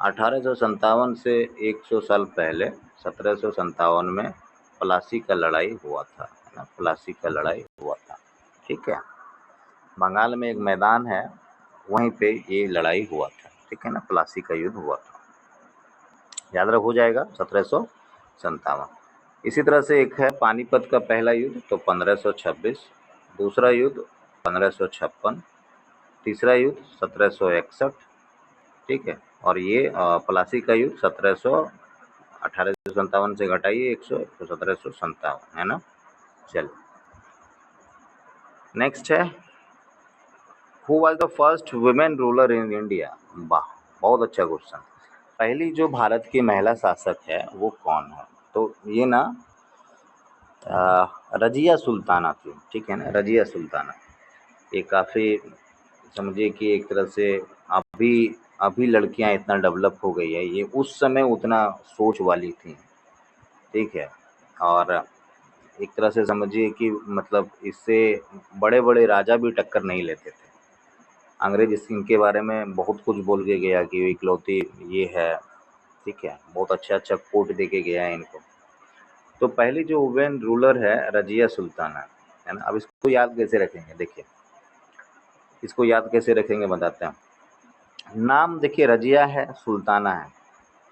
1857 से 100 साल पहले 1757 में प्लासी का लड़ाई हुआ था, है ना। प्लासी का लड़ाई हुआ था, ठीक है। बंगाल में एक मैदान है, वहीं पे ये लड़ाई हुआ था, ठीक है ना। प्लासी का युद्ध हुआ था, याद रख हो जाएगा 1757। इसी तरह से एक है पानीपत का पहला युद्ध, तो 1526, दूसरा युद्ध 1556, तीसरा युद्ध 1761, ठीक है। और ये प्लासी का युद्ध 1857 से घटाइए 100 तो 1757, है ना। चलिए नेक्स्ट है, who was the first women ruler in India? वाह, बहुत अच्छा क्वेश्चन। पहली जो भारत की महिला शासक है वो कौन है? तो ये ना रजिया सुल्ताना थी, ठीक है ना, रजिया सुल्ताना। ये काफ़ी समझिए कि एक तरह से अभी अभी लड़कियां इतना डेवलप हो गई है, ये उस समय उतना सोच वाली थी, ठीक है। और एक तरह से समझिए कि मतलब इससे बड़े बड़े राजा भी टक्कर नहीं लेते थे। अंग्रेज इनके बारे में बहुत कुछ बोल के गया कि इकलौती ये है, ठीक है, बहुत अच्छा अच्छा कोट दे के गया है इनको। तो पहली जो वुमेन रूलर है रजिया सुल्ताना, है ना। अब इसको याद कैसे रखेंगे? देखिए इसको याद कैसे रखेंगे बताते हैं। नाम देखिए रजिया है, सुल्ताना है,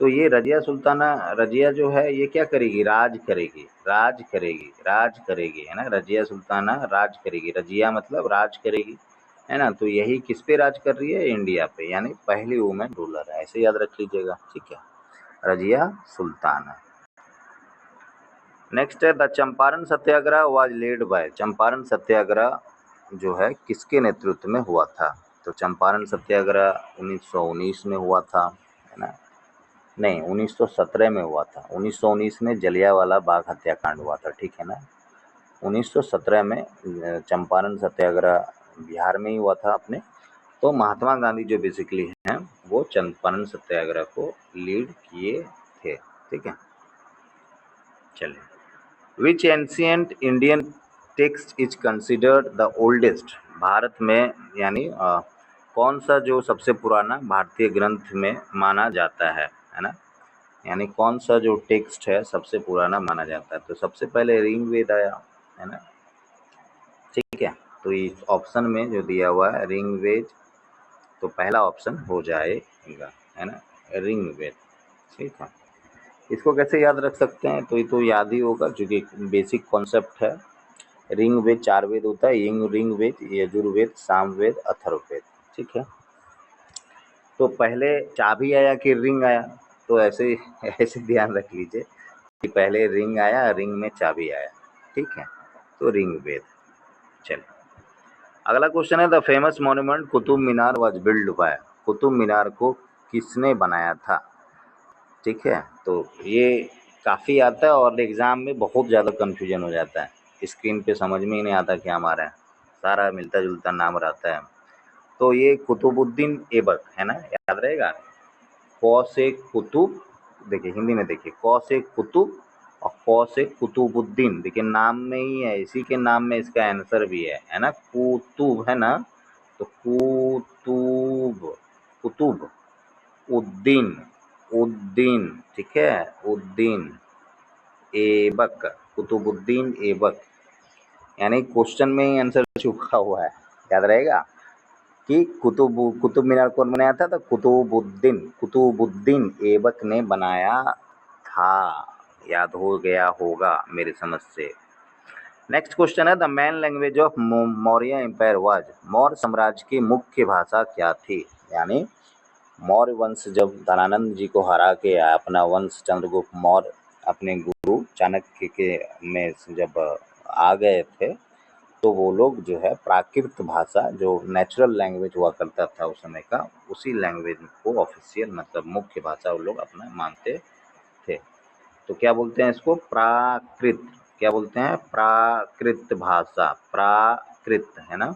तो ये रजिया सुल्ताना, रजिया जो है ये क्या करेगी? राज करेगी, राज करेगी, राज करेगी, है ना। रजिया सुल्ताना राज करेगी, रजिया मतलब राज करेगी, है ना। तो यही किस पे राज कर रही है? इंडिया पे, यानी पहली वुमेन रूलर है, ऐसे याद रख लीजिएगा, ठीक है, रजिया सुल्ताना। नेक्स्ट है, the Champaran Satyagraha was led by? Champaran Satyagraha जो है किसके नेतृत्व में हुआ था? तो चंपारण सत्याग्रह 1919 में हुआ था, है ना। नहीं, 1917 में हुआ था। 1919 में जलियांवाला बाग हत्याकांड हुआ था, ठीक है ना। 1917 में चंपारण सत्याग्रह बिहार में ही हुआ था अपने। तो महात्मा गांधी जो बेसिकली हैं वो चंपारण सत्याग्रह को लीड किए थे, ठीक है। चलिए, which ancient Indian text is considered the oldest? Bharat में यानी कौन सा जो सबसे पुराना भारतीय ग्रंथ में माना जाता है ना, यानी कौन सा जो टेक्स्ट है सबसे पुराना माना जाता है। तो सबसे पहले ऋग्वेद आया, है ना, ठीक है। तो इस ऑप्शन में जो दिया हुआ है ऋग्वेद, तो पहला ऑप्शन हो जाएगा, है ना, ऋग्वेद, ठीक है। इसको कैसे याद रख सकते हैं, तो ये तो याद ही होगा क्योंकि बेसिक कॉन्सेप्ट है। ऋग्वेद 4 वेद होता है, ऋग्वेद, यजुर्वेद, सामवेद, अथर्ववेद, ठीक है। तो पहले चाबी आया कि रिंग आया, तो ऐसे ऐसे ध्यान रख लीजिए कि पहले रिंग आया, रिंग में चाबी आया, ठीक है। तो ऋग्वेद। चलिए अगला क्वेश्चन है, the famous monument Qutub Minar was build by, Qutub Minar को किसने बनाया था, ठीक है। तो ये काफ़ी आता है और एग्ज़ाम में बहुत ज़्यादा कन्फ्यूजन हो जाता है, स्क्रीन पे समझ में ही नहीं आता क्या हमारा है, सारा मिलता जुलता नाम रहता है। तो ये कुतुबुद्दीन ऐबक है ना, याद रहेगा। क से कुतुब, देखिए हिंदी में देखिए, क से कुतुब और क से कुतुबुद्दीन, देखिए नाम में ही है, इसी के नाम में इसका आंसर भी है ना, कुतुब है ना। तो कुतुब, कुतुब उद्दीन, उद्दीन, ठीक है, उद्दीन ऐबक, कुतुबुद्दीन ऐबक, यानी क्वेश्चन में ही आंसर छुपा हुआ है, याद रहेगा कि कुतुब मीनार कौन बनाया था, तो कुतुबुद्दीन ऐबक ने बनाया था, याद हो गया होगा मेरे समझ से। नेक्स्ट क्वेश्चन है, the main language of Maurya empire was, Maurya साम्राज्य की मुख्य भाषा क्या थी, यानी मौर्य वंश जब धनानंद जी को हरा के अपना वंश चंद्रगुप्त मौर्य अपने गुरु चाणक्य के में जब आ गए थे, तो वो लोग जो है प्राकृत भाषा, जो नेचुरल लैंग्वेज हुआ करता था उस समय का, उसी लैंग्वेज को ऑफिशियल मतलब मुख्य भाषा वो लोग अपना मानते थे। तो क्या बोलते हैं इसको, प्राकृत, क्या बोलते हैं, प्राकृत भाषा, प्राकृत है ना,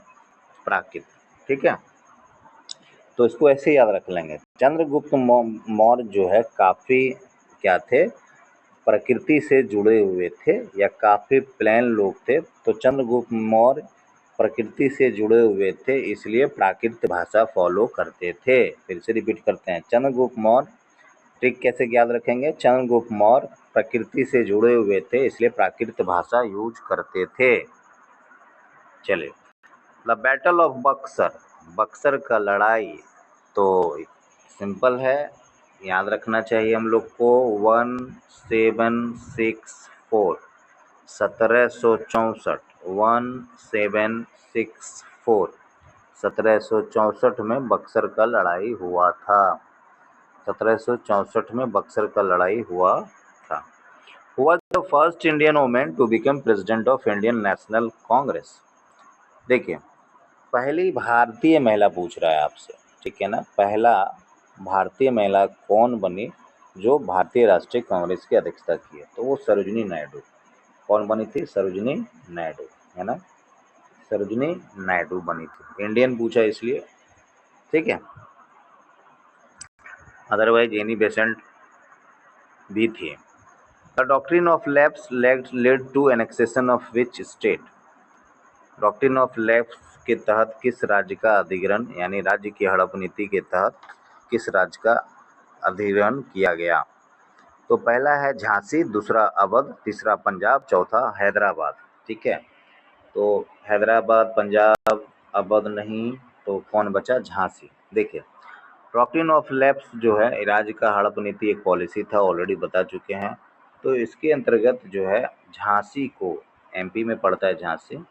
प्राकृत, ठीक है। तो इसको ऐसे याद रख लेंगे, चंद्रगुप्त मौर्य जो है काफ़ी क्या थे, प्रकृति से जुड़े हुए थे या काफ़ी प्लेन लोग थे। तो चंद्रगुप्त मौर्य प्रकृति से जुड़े हुए थे, इसलिए प्राकृत भाषा फॉलो करते थे। फिर से रिपीट करते हैं, चंद्रगुप्त मौर्य, ट्रिक कैसे याद रखेंगे, चंद्रगुप्त मौर्य प्रकृति से जुड़े हुए थे, इसलिए प्राकृत भाषा यूज करते थे। चलिए, the battle of Buxar, Buxar का लड़ाई, तो सिंपल है, याद रखना चाहिए हम लोग को, 1764, 1764, 1764, 1764 में बक्सर का लड़ाई हुआ था, 1764 में बक्सर का लड़ाई हुआ था। हुआ the first Indian women to become president of Indian National Congress, देखिए पहली भारतीय महिला पूछ रहा है आपसे, ठीक है ना, पहला भारतीय महिला कौन बनी जो भारतीय राष्ट्रीय कांग्रेस की अध्यक्षता की है, तो वो सरोजिनी नायडू। कौन बनी थी, सरोजिनी नायडू, है ना, सरोजिनी नायडू बनी थी, इंडियन पूछा इसलिए, ठीक है, अदरवाइज एनी बेसेंट भी थी। The doctrine of lapse led to annexation of which state, doctrine of lapse के तहत किस राज्य का अधिग्रहण, यानी राज्य की हड़प नीति के तहत किस राज्य का अधिग्रहण किया गया, तो पहला है झांसी, दूसरा अवध, तीसरा पंजाब, चौथा हैदराबाद, ठीक है। तो हैदराबाद, पंजाब, अवध नहीं, तो कौन बचा, झांसी। देखिए डॉक्ट्रिन ऑफ लैप्स जो है राज्य का हड़प नीति एक पॉलिसी था, ऑलरेडी बता चुके हैं। तो इसके अंतर्गत जो है झांसी को, एमपी में पड़ता है झांसी,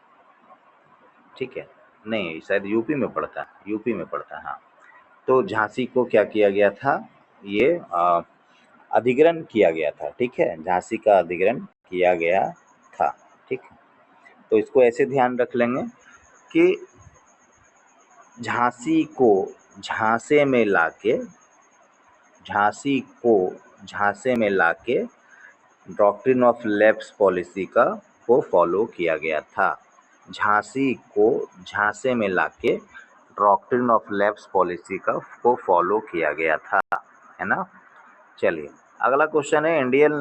ठीक है, नहीं शायद यूपी में पड़ता है, यूपी में पड़ता है, हाँ। तो झांसी को क्या किया गया था, ये अधिग्रहण किया गया था, ठीक है, झांसी का अधिग्रहण किया गया था, ठीक है। तो इसको ऐसे ध्यान रख लेंगे कि झांसी को झांसे में लाके, झांसी को झांसे में लाके डॉक्ट्रिन ऑफ लैप्स पॉलिसी का को फॉलो किया गया था, झांसी को झांसे में लाके डॉक्ट्रिन ऑफ लैप्स पॉलिसी का को फॉलो किया गया था, है ना। चलिए अगला क्वेश्चन है, इंडियन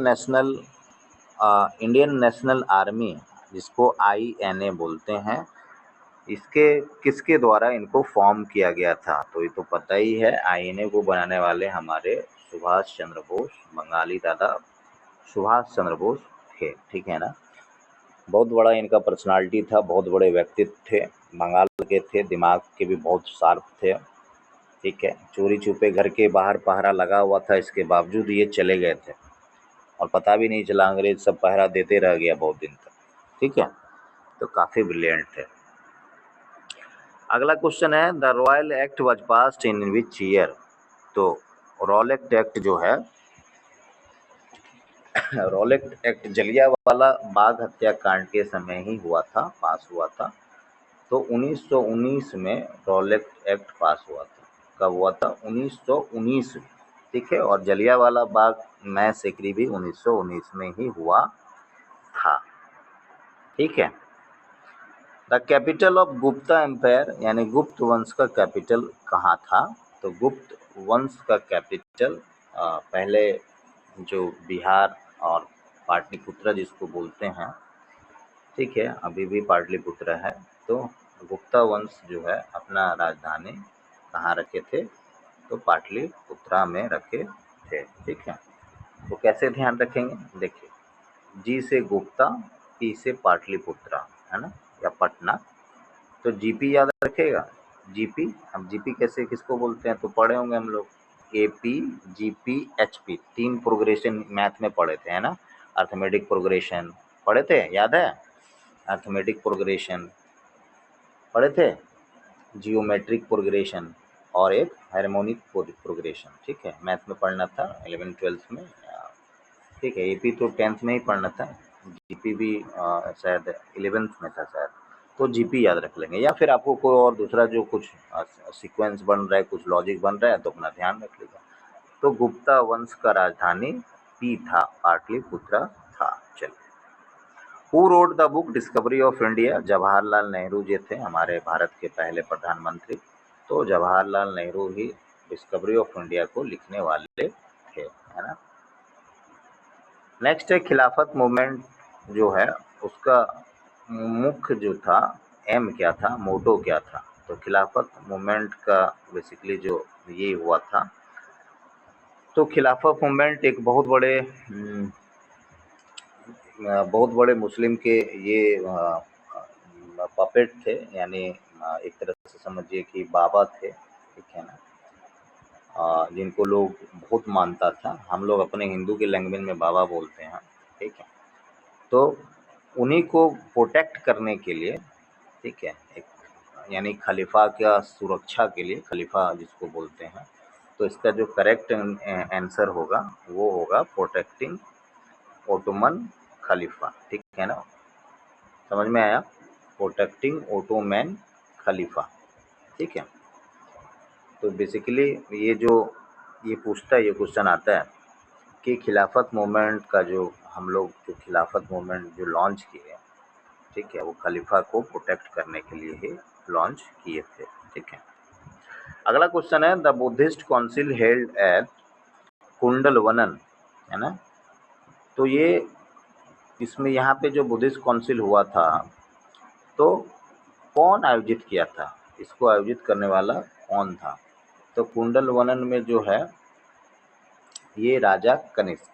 नेशनल आर्मी जिसको INA बोलते हैं, इसके किसके द्वारा इनको फॉर्म किया गया था? तो ये तो पता ही है, आईएनए को बनाने वाले हमारे सुभाष चंद्र बोस, बंगाली दादा सुभाष चंद्र बोस थे, ठीक है ना। बहुत बड़ा इनका पर्सनालिटी था, बहुत बड़े व्यक्तित्व थे, बंगाल के थे, दिमाग के भी बहुत शार्प थे, ठीक है। चोरी छुपे घर के बाहर पहरा लगा हुआ था, इसके बावजूद ये चले गए थे और पता भी नहीं चला, अंग्रेज सब पहरा देते रह गया बहुत दिन तक, ठीक है। तो काफ़ी ब्रिलियंट थे। अगला क्वेश्चन है, the royal act was passed in which year? तो रॉलेक्ट एक्ट जो है रॉलेक्ट एक्ट जलियांवाला बाग हत्याकांड के समय ही हुआ था, पास हुआ था। तो 1919 में रॉलेक्ट एक्ट पास हुआ था। कब हुआ था? 1919 में, ठीक है। और जलियांवाला बाग मैसेक्री भी 1919 में ही हुआ था, ठीक है। The capital of Gupta empire यानी गुप्त वंश का कैपिटल कहाँ था? तो गुप्त वंश का कैपिटल पहले जो बिहार और पाटलिपुत्र जिसको बोलते हैं, ठीक है, अभी भी पाटलिपुत्र है। तो गुप्ता वंश जो है अपना राजधानी कहाँ रखे थे? तो पाटलिपुत्रा में रखे थे, ठीक है। तो कैसे ध्यान रखेंगे? देखिए, जी से गुप्ता, पी से पाटलिपुत्रा, है ना, या पटना। तो जीपी याद रखेगा, जीपी। अब जीपी कैसे किसको बोलते हैं? तो पढ़े होंगे हम लोग, AP, GP, HP, 3 progression math में पढ़े थे, है ना। अर्थमेटिक प्रोग्रेशन पढ़े थे, याद है? अर्थमेटिक प्रोग्रेशन पढ़े थे, जियोमेट्रिक प्रोग्रेशन और एक हार्मोनिक प्रोग्रेशन, ठीक है। मैथ में पढ़ना था 11th-12th में, ठीक है। एपी तो 10th में ही पढ़ना था, जीपी भी शायद 11th में था शायद। तो जीपी याद रख लेंगे, या फिर आपको कोई और दूसरा जो कुछ सीक्वेंस बन रहा है, कुछ लॉजिक बन रहा है, तो अपना ध्यान रख लीजिए। तो गुप्ता वंश का राजधानी पी था, पाटलिपुत्रा था। चलिए, who wrote the book discovery of India? Jawaharlal Nehru ji थे हमारे भारत के पहले प्रधानमंत्री। तो जवाहरलाल नेहरू ही डिस्कवरी ऑफ इंडिया को लिखने वाले थे, है ना। नेक्स्ट है, खिलाफत मूवमेंट जो है उसका मुख्य जो था, एम क्या था, मोटो क्या था? तो खिलाफत मूवमेंट का बेसिकली जो ये हुआ था, तो खिलाफत मूवमेंट एक बहुत बड़े मुस्लिम के ये पपेट थे, यानी एक तरह से समझिए कि बाबा थे, ठीक है ना। जिनको लोग बहुत मानता था, हम लोग अपने हिंदू के लैंग्वेज में बाबा बोलते हैं, ठीक है। तो उन्हीं को प्रोटेक्ट करने के लिए, ठीक है, एक यानी खलीफा का सुरक्षा के लिए, खलीफा जिसको बोलते हैं, तो इसका जो करेक्ट आंसर होगा वो होगा प्रोटेक्टिंग ओटोमन खलीफा, ठीक है ना। समझ में आया? प्रोटेक्टिंग ओटोमन खलीफा, ठीक है। तो बेसिकली ये पूछता है, ये क्वेश्चन आता है कि खिलाफत मूवमेंट का जो हम लोग जो खिलाफत मूवमेंट जो लॉन्च किए, ठीक है, वो खलीफा को प्रोटेक्ट करने के लिए ही लॉन्च किए थे, ठीक है। अगला क्वेश्चन है, the Buddhist council held at Kundalvana, है ना। तो ये इसमें यहाँ पे जो बुद्धिस्ट काउंसिल हुआ था, तो कौन आयोजित किया था? इसको आयोजित करने वाला कौन था? तो कुंडलवनन में जो है ये राजा कनिष्क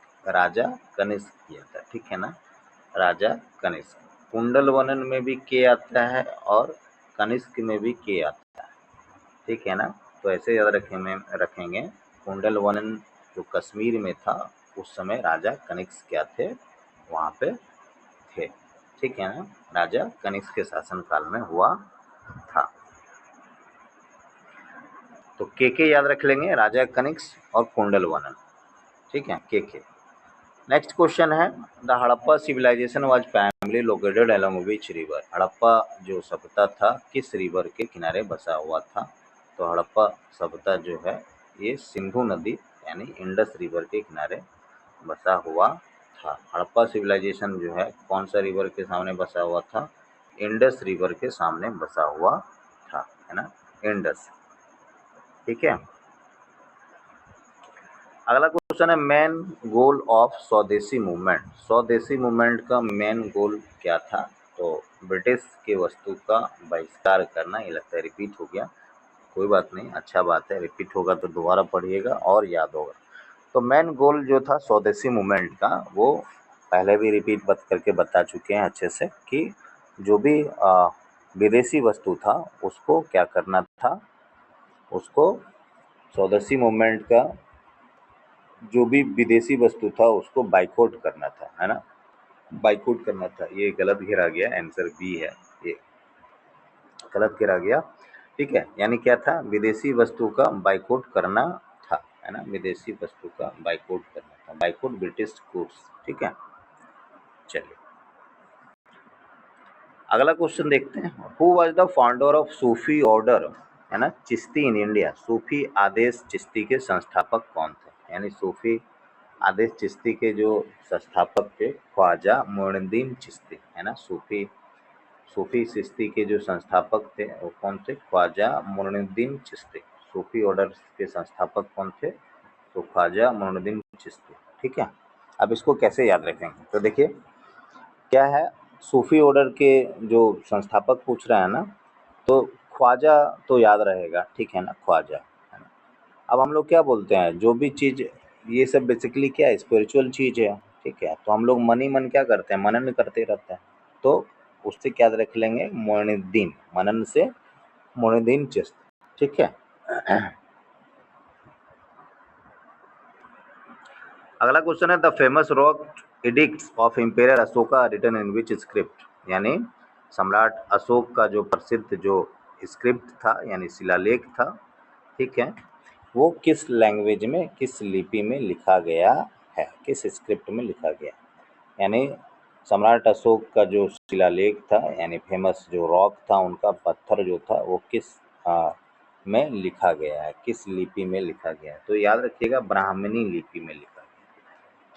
किया था, ठीक है ना, राजा कनिष्क। कुंडलवनन में भी के आता है और कनिष्क में भी के आता है, ठीक है ना। तो ऐसे याद रखेंगे, कुंडलवनन जो कश्मीर में था उस समय राजा कनिष्क क्या थे? वहाँ पे थे, ठीक है ना। राजा कनिष्क के शासनकाल में हुआ था। तो के याद रख लेंगे, राजा कनिष्क और कुंडलवनन, ठीक है, के। नेक्स्ट क्वेश्चन है, the Harappa civilisation was primarily located along which river? Harappa जो सभ्यता था किस रिवर के किनारे बसा हुआ था? तो हड़प्पा सभ्यता जो है ये सिंधु नदी यानी इंडस रिवर के किनारे बसा हुआ था। हड़प्पा सिविलाइजेशन जो है कौन सा रिवर के सामने बसा हुआ था? इंडस रिवर के सामने बसा हुआ था, है ना, इंडस, ठीक है। अगला क्वेश्चन है, मेन गोल ऑफ स्वदेशी मूवमेंट? स्वदेशी मूवमेंट का मेन गोल क्या था? तो ब्रिटिश के वस्तु का बहिष्कार करना, ये लगता है रिपीट हो गया, कोई बात नहीं, अच्छा बात है, रिपीट होगा तो दोबारा पढ़िएगा और याद होगा। तो मेन गोल जो था स्वदेशी मूवमेंट का, वो पहले भी रिपीट करके बता चुके हैं अच्छे से कि जो भी विदेशी वस्तु था उसको क्या करना था, उसको स्वदेशी मूवमेंट का जो भी विदेशी वस्तु था उसको बाइकआउट करना था, है ना, बाइकआउट करना था। ये गलत घेरा गया, आंसर बी है, ये गलत घेरा गया, ठीक है। यानी क्या था, विदेशी वस्तु का बाइकआउट करना था, है ना, विदेशी वस्तु का बाइकआउट करना था, बाइकआउट ब्रिटिश गुड्स, ठीक है। चलिए अगला क्वेश्चन देखते हैं। Who was the founder of Sufi order, है ना, चिश्ती इन इंडिया। सूफी आदेश चिश्ती के संस्थापक कौन थे, यानी सूफी आदेश चिश्ती के जो संस्थापक थे ख्वाजा मोइनुद्दीन चिश्ती, है ना। सूफी चिश्ती के जो संस्थापक थे वो कौन थे, ख्वाजा मोइनुद्दीन चिश्ती। सूफी ऑर्डर के संस्थापक कौन थे, तो ख्वाजा मोइनुद्दीन चिश्ती, ठीक है। अब इसको कैसे याद रखेंगे, तो देखिए क्या है, सूफी ऑर्डर के जो संस्थापक पूछ रहे हैं ना, तो ख्वाजा तो याद रहेगा, ठीक है ना, ख्वाजा, है ना। अब हम लोग क्या बोलते हैं, जो भी चीज़, ये सब बेसिकली क्या है, स्पिरिचुअल चीज़ है, ठीक है। तो हम लोग मन ही मन क्या करते हैं, मनन करते रहते हैं, तो उससे क्या रख लेंगे, मोइनुद्दीन, मनन से मोइनुद्दीन चिश्ती, ठीक है। अगला क्वेश्चन है, the famous rock edicts of emperor Ashoka written in which script, यानी सम्राट अशोक का जो प्रसिद्ध जो स्क्रिप्ट था यानी शिलालेख था, ठीक है, वो किस लैंग्वेज में, किस लिपि में लिखा गया है, किस स्क्रिप्ट में लिखा गया, यानी सम्राट अशोक का जो शिलालेख था यानी फेमस जो रॉक था, उनका पत्थर जो था वो किस में लिखा गया है, किस लिपि में लिखा गया है, तो याद रखिएगा ब्राह्मणी लिपि में लिखा गया,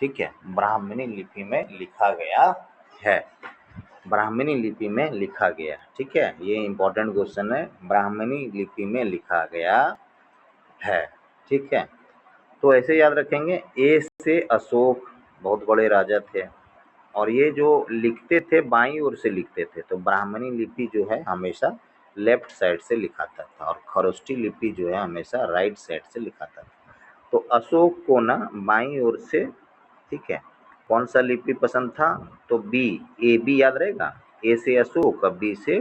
ठीक है, ब्राह्मणी लिपि में लिखा गया है, ब्राह्मणी लिपि में लिखा गया, ठीक है। ये इंपॉर्टेंट क्वेश्चन है, ब्राह्मणी लिपि में लिखा गया है, ठीक है। तो ऐसे याद रखेंगे, ए से अशोक बहुत बड़े राजा थे, और ये जो लिखते थे बाईं ओर से लिखते थे, तो ब्राह्मणी लिपि जो है हमेशा लेफ्ट साइड से लिखाता था, और खरोष्ठी लिपि जो है हमेशा राइट साइड से लिखाता था। तो अशोक को ना बाईं ओर से, ठीक है, कौन सा लिपि पसंद था, तो बी, ए बी याद रहेगा, ए से अशोक, बी से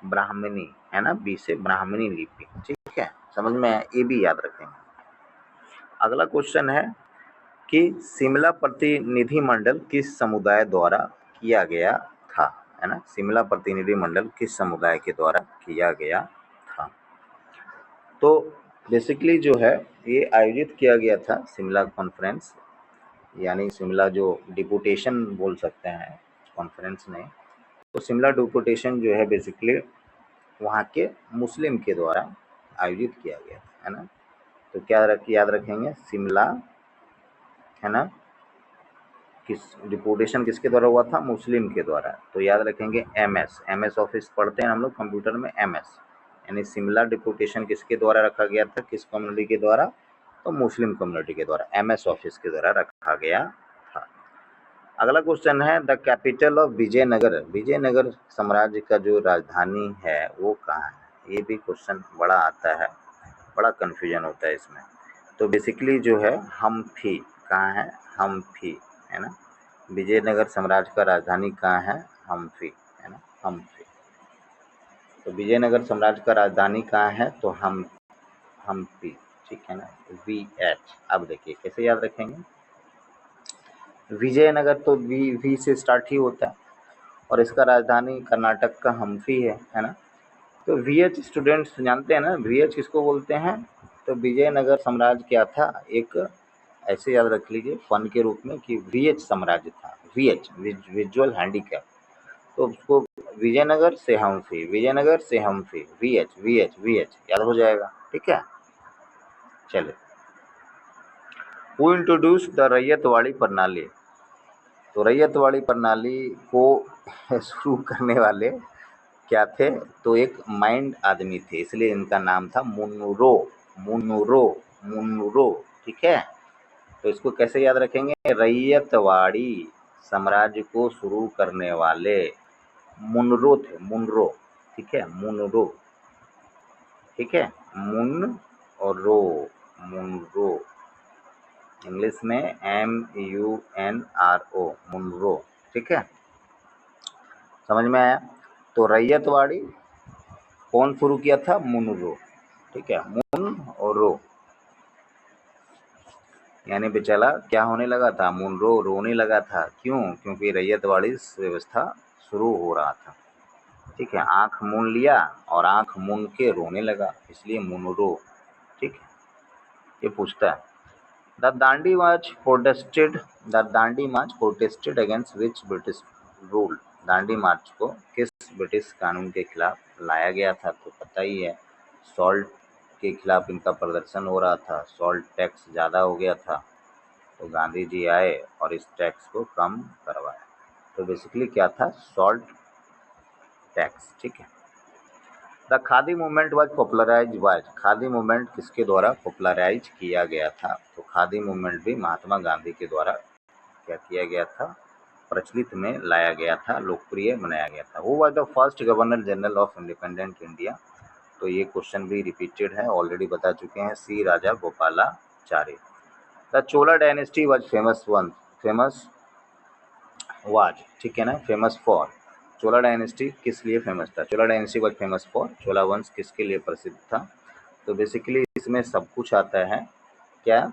ब्राह्मणी, है ना, बी से ब्राह्मणी लिपि, ठीक है, समझ में आया, ए बी याद रखेंगे। अगला क्वेश्चन है कि शिमला प्रतिनिधि मंडल किस समुदाय द्वारा किया गया था, है ना, शिमला प्रतिनिधि मंडल किस समुदाय के द्वारा किया गया था। तो बेसिकली जो है ये आयोजित किया गया था शिमला कॉन्फ्रेंस, यानी शिमला जो डिपुटेशन बोल सकते हैं कॉन्फ्रेंस में, तो शिमला डिपुटेशन जो है बेसिकली वहाँ के मुस्लिम के द्वारा आयोजित किया गया था, है ना। तो क्या याद रखेंगे, शिमला, है ना, किस डिपोटेशन किसके द्वारा हुआ था, मुस्लिम के द्वारा, तो याद रखेंगे एमएस ऑफिस पढ़ते हैं हम लोग कंप्यूटर में, एमएस, यानी शिमला डिपोटेशन किसके द्वारा रखा गया था, किस कम्युनिटी के द्वारा, तो मुस्लिम कम्युनिटी के द्वारा, एमएस ऑफिस के द्वारा रखा गया था। अगला क्वेश्चन है, the capital of Vijayanagar, Vijayanagar साम्राज्य का जो राजधानी है वो कहाँ है, ये भी क्वेश्चन बड़ा आता है, बड़ा कन्फ्यूजन होता है इसमें। तो बेसिकली जो है हम्फी, कहाँ है, हम्फी, है ना, विजयनगर साम्राज्य का राजधानी कहाँ है, हम्फी, है ना, हम्फी। तो विजयनगर साम्राज्य का राजधानी कहाँ है, तो हम्फी, ठीक है ना, VH। अब देखिए कैसे याद रखेंगे, विजयनगर तो वी से स्टार्ट ही होता है, और इसका राजधानी कर्नाटक का हम्फी है ना। तो VH स्टूडेंट्स जानते हैं ना, VH किसको बोलते हैं, तो विजयनगर साम्राज्य क्या था, एक ऐसे याद रख लीजिए फन के रूप में कि VH साम्राज्य था, VH विजुअल हैंडीकैप, तो उसको विजयनगर से हम्फी, विजयनगर से हम्फी, VH याद हो जाएगा, ठीक है। चलिए, हु इंट्रोड्यूस द रैयतवाड़ी प्रणाली, तो रैयतवाड़ी प्रणाली को शुरू करने वाले क्या थे, तो एक माइंड आदमी थे, इसलिए इनका नाम था मुनरो, मुनरो, मुनरो, ठीक है। तो इसको कैसे याद रखेंगे, रैयतवाड़ी साम्राज्य को शुरू करने वाले मुनरो थे, मुनरो, ठीक है, मुनरो, ठीक है, मुन और रो, मुनरो, इंग्लिश में MUNRO, मुनरो, ठीक है, समझ में आया। तो रैयतवाड़ी कौन शुरू किया था? मुनरो, ठीक है, मुन और रो, यानी बेचारा क्या होने लगा था? मुनरो रोने लगा था। क्यों? क्योंकि रैयतवाड़ी व्यवस्था शुरू हो रहा था, ठीक है, आंख मूंद लिया और आंख मूंद के रोने लगा, इसलिए मुनरो, ठीक है, ये पूछता है। The Dandi march protested, the Dandi march protested against which British rule, Dandi march को किस ब्रिटिश कानून के खिलाफ लाया गया था? तो पता ही है, सॉल्ट के खिलाफ इनका प्रदर्शन हो रहा था, सॉल्ट टैक्स ज़्यादा हो गया था, तो गांधी जी आए और इस टैक्स को कम करवाया। तो बेसिकली क्या था? सॉल्ट टैक्स, ठीक है। The khadi movement was popularise was, khadi movement किसके द्वारा पॉपुलराइज किया गया था? तो खादी मूवमेंट भी महात्मा गांधी के द्वारा क्या किया गया था? प्रचलित में लाया गया था, लोकप्रिय बनाया गया था। Who was the first governor general of independent India? तो ये क्वेश्चन भी रिपीटेड है, ऑलरेडी बता चुके हैं, C Raja Gopalachari. The Chola dynasty was famous was, ठीक है ना, फेमस फॉर, चोला डायनेस्टी किस लिए फेमस था? चोला डायनेस्टी वाज फेमस फॉर, चोला वंश किसके लिए प्रसिद्ध था? तो बेसिकली इसमें सब कुछ आता है, क्या,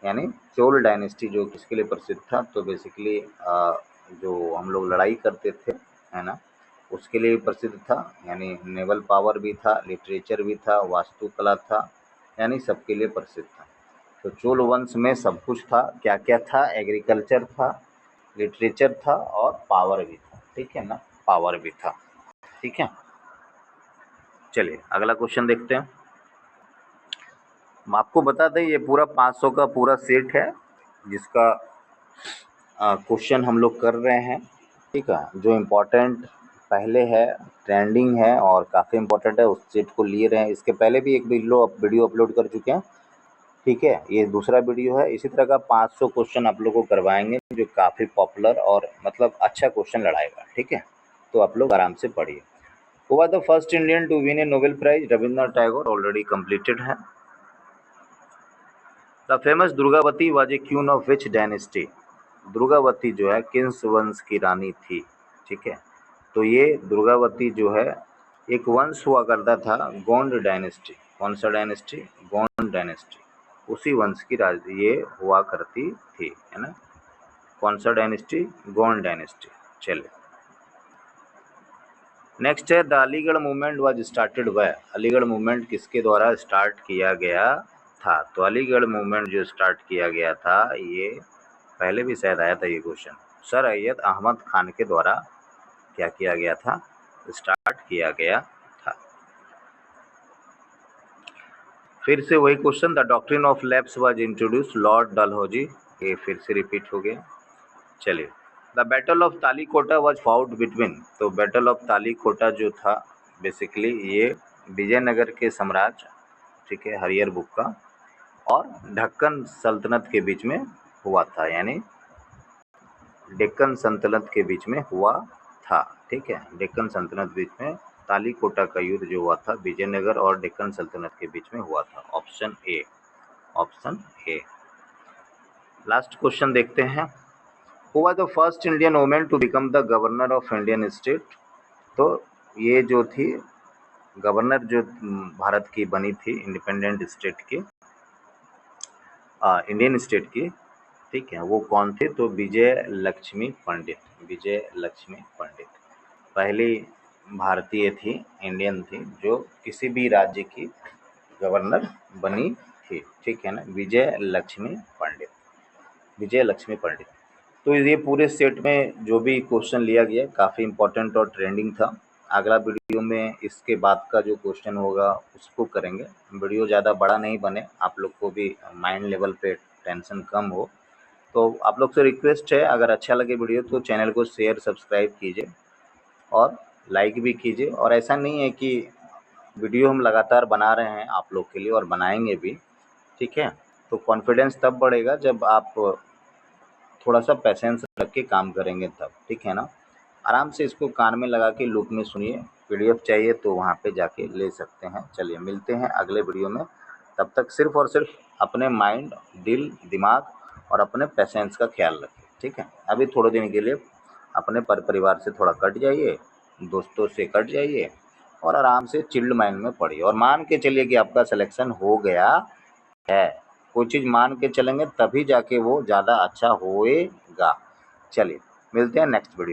यानी चोल डायनेस्टी जो किसके लिए प्रसिद्ध था? तो बेसिकली जो हम लोग लड़ाई करते थे, है ना, उसके लिए प्रसिद्ध था, यानी नेवल पावर भी था, लिटरेचर भी था, वास्तुकला था, यानी सबके लिए प्रसिद्ध था। तो चोल वंश में सब कुछ था, क्या क्या था? एग्रीकल्चर था, लिटरेचर था और पावर भी था, ठीक है ना, पावर भी था, ठीक है। चलिए अगला क्वेश्चन देखते हैं। हम आपको बता दें ये पूरा 500 का पूरा सेट है जिसका क्वेश्चन हम लोग कर रहे हैं, ठीक है, जो इम्पोर्टेंट पहले है, ट्रेंडिंग है और काफ़ी इम्पोर्टेंट है, उस सेट को लिए रहे हैं। इसके पहले भी एक वीडियो अपलोड कर चुके हैं, ठीक है, ये दूसरा वीडियो है। इसी तरह का 500 क्वेश्चन आप लोग को करवाएंगे जो काफ़ी पॉपुलर और मतलब अच्छा क्वेश्चन लड़ाएगा, ठीक है, तो आप लोग आराम से पढ़िए। Who was the first Indian to win a Nobel prize? Rabindranath Tagore, already completed है। The famous Durgavati was a queen of which dynasty? Durgavati जो है किस वंश की रानी थी, ठीक है, तो ये दुर्गावती जो है एक वंश हुआ करता था, गोंड डायनेस्टी, कौन सा डायनेस्टी? गोंड डायनेस्टी, उसी वंश की राज ये हुआ करती थी, है ना, कौन सा डायनेस्टी? गोंड डायनेस्टी। चलिए नेक्स्ट है, the Aligarh movement was started by, Aligarh movement किसके द्वारा स्टार्ट किया गया था? तो अलीगढ़ मूवमेंट जो स्टार्ट किया गया था, ये पहले भी शायद आया था ये क्वेश्चन, सर अय्यद अहमद खान के द्वारा क्या किया गया था? स्टार्ट किया गया था। फिर से वही question, the doctrine of lapse was introduce Lord Dalhousie, ये फिर से रिपीट हो गया। चलिए, the battle of Talikota was fought between, तो बैटल ऑफ तालीकोटा जो था बेसिकली ये विजयनगर के साम्राज्य, ठीक है, हरियर बुक का, और ढक्कन सल्तनत के बीच में हुआ था, यानी डेक्कन सल्तनत के बीच में हुआ था, ठीक है, डेक्कन सल्तनत बीच में तालीकोटा का युद्ध जो हुआ था विजयनगर और डेक्कन सल्तनत के बीच में हुआ था। Option A, option A. Last question देखते हैं, who was the first Indian women to become the governor of Indian state? तो ये जो थी गवर्नर जो भारत की बनी थी इंडिपेंडेंट स्टेट की, इंडियन स्टेट की, ठीक है, वो कौन थे? तो विजय लक्ष्मी पंडित, विजय लक्ष्मी पंडित पहली भारतीय थी, इंडियन थी, जो किसी भी राज्य की गवर्नर बनी थी, ठीक है ना, विजय लक्ष्मी पंडित, विजय लक्ष्मी पंडित। तो ये पूरे सेट में जो भी क्वेश्चन लिया गया काफ़ी इम्पोर्टेंट और ट्रेंडिंग था। अगला वीडियो में इसके बाद का जो क्वेश्चन होगा उसको करेंगे। वीडियो ज़्यादा बड़ा नहीं बने, आप लोग को भी माइंड लेवल पे टेंशन कम हो, तो आप लोग से रिक्वेस्ट है, अगर अच्छा लगे वीडियो तो चैनल को शेयर सब्सक्राइब कीजिए और लाइक भी कीजिए। और ऐसा नहीं है कि वीडियो हम लगातार बना रहे हैं आप लोग के लिए और बनाएंगे भी, ठीक है, तो कॉन्फिडेंस तब बढ़ेगा जब आप थोड़ा सा पेशेंस रख के काम करेंगे तब, ठीक है ना। आराम से इसको कान में लगा के लूप में सुनिए। पीडीएफ चाहिए तो वहाँ पे जाके ले सकते हैं। चलिए मिलते हैं अगले वीडियो में, तब तक सिर्फ़ और सिर्फ अपने माइंड, दिल, दिमाग और अपने पेशेंस का ख्याल रखें, ठीक है। अभी थोड़े दिन के लिए अपने परिवार से थोड़ा कट जाइए, दोस्तों से कट जाइए और आराम से चिल्ड माइंड में पढ़िए और मान के चलिए कि आपका सिलेक्शन हो गया है। कोई चीज़ मान के चलेंगे तभी जाके वो ज़्यादा अच्छा होएगा। चलिए मिलते हैं नेक्स्ट वीडियो।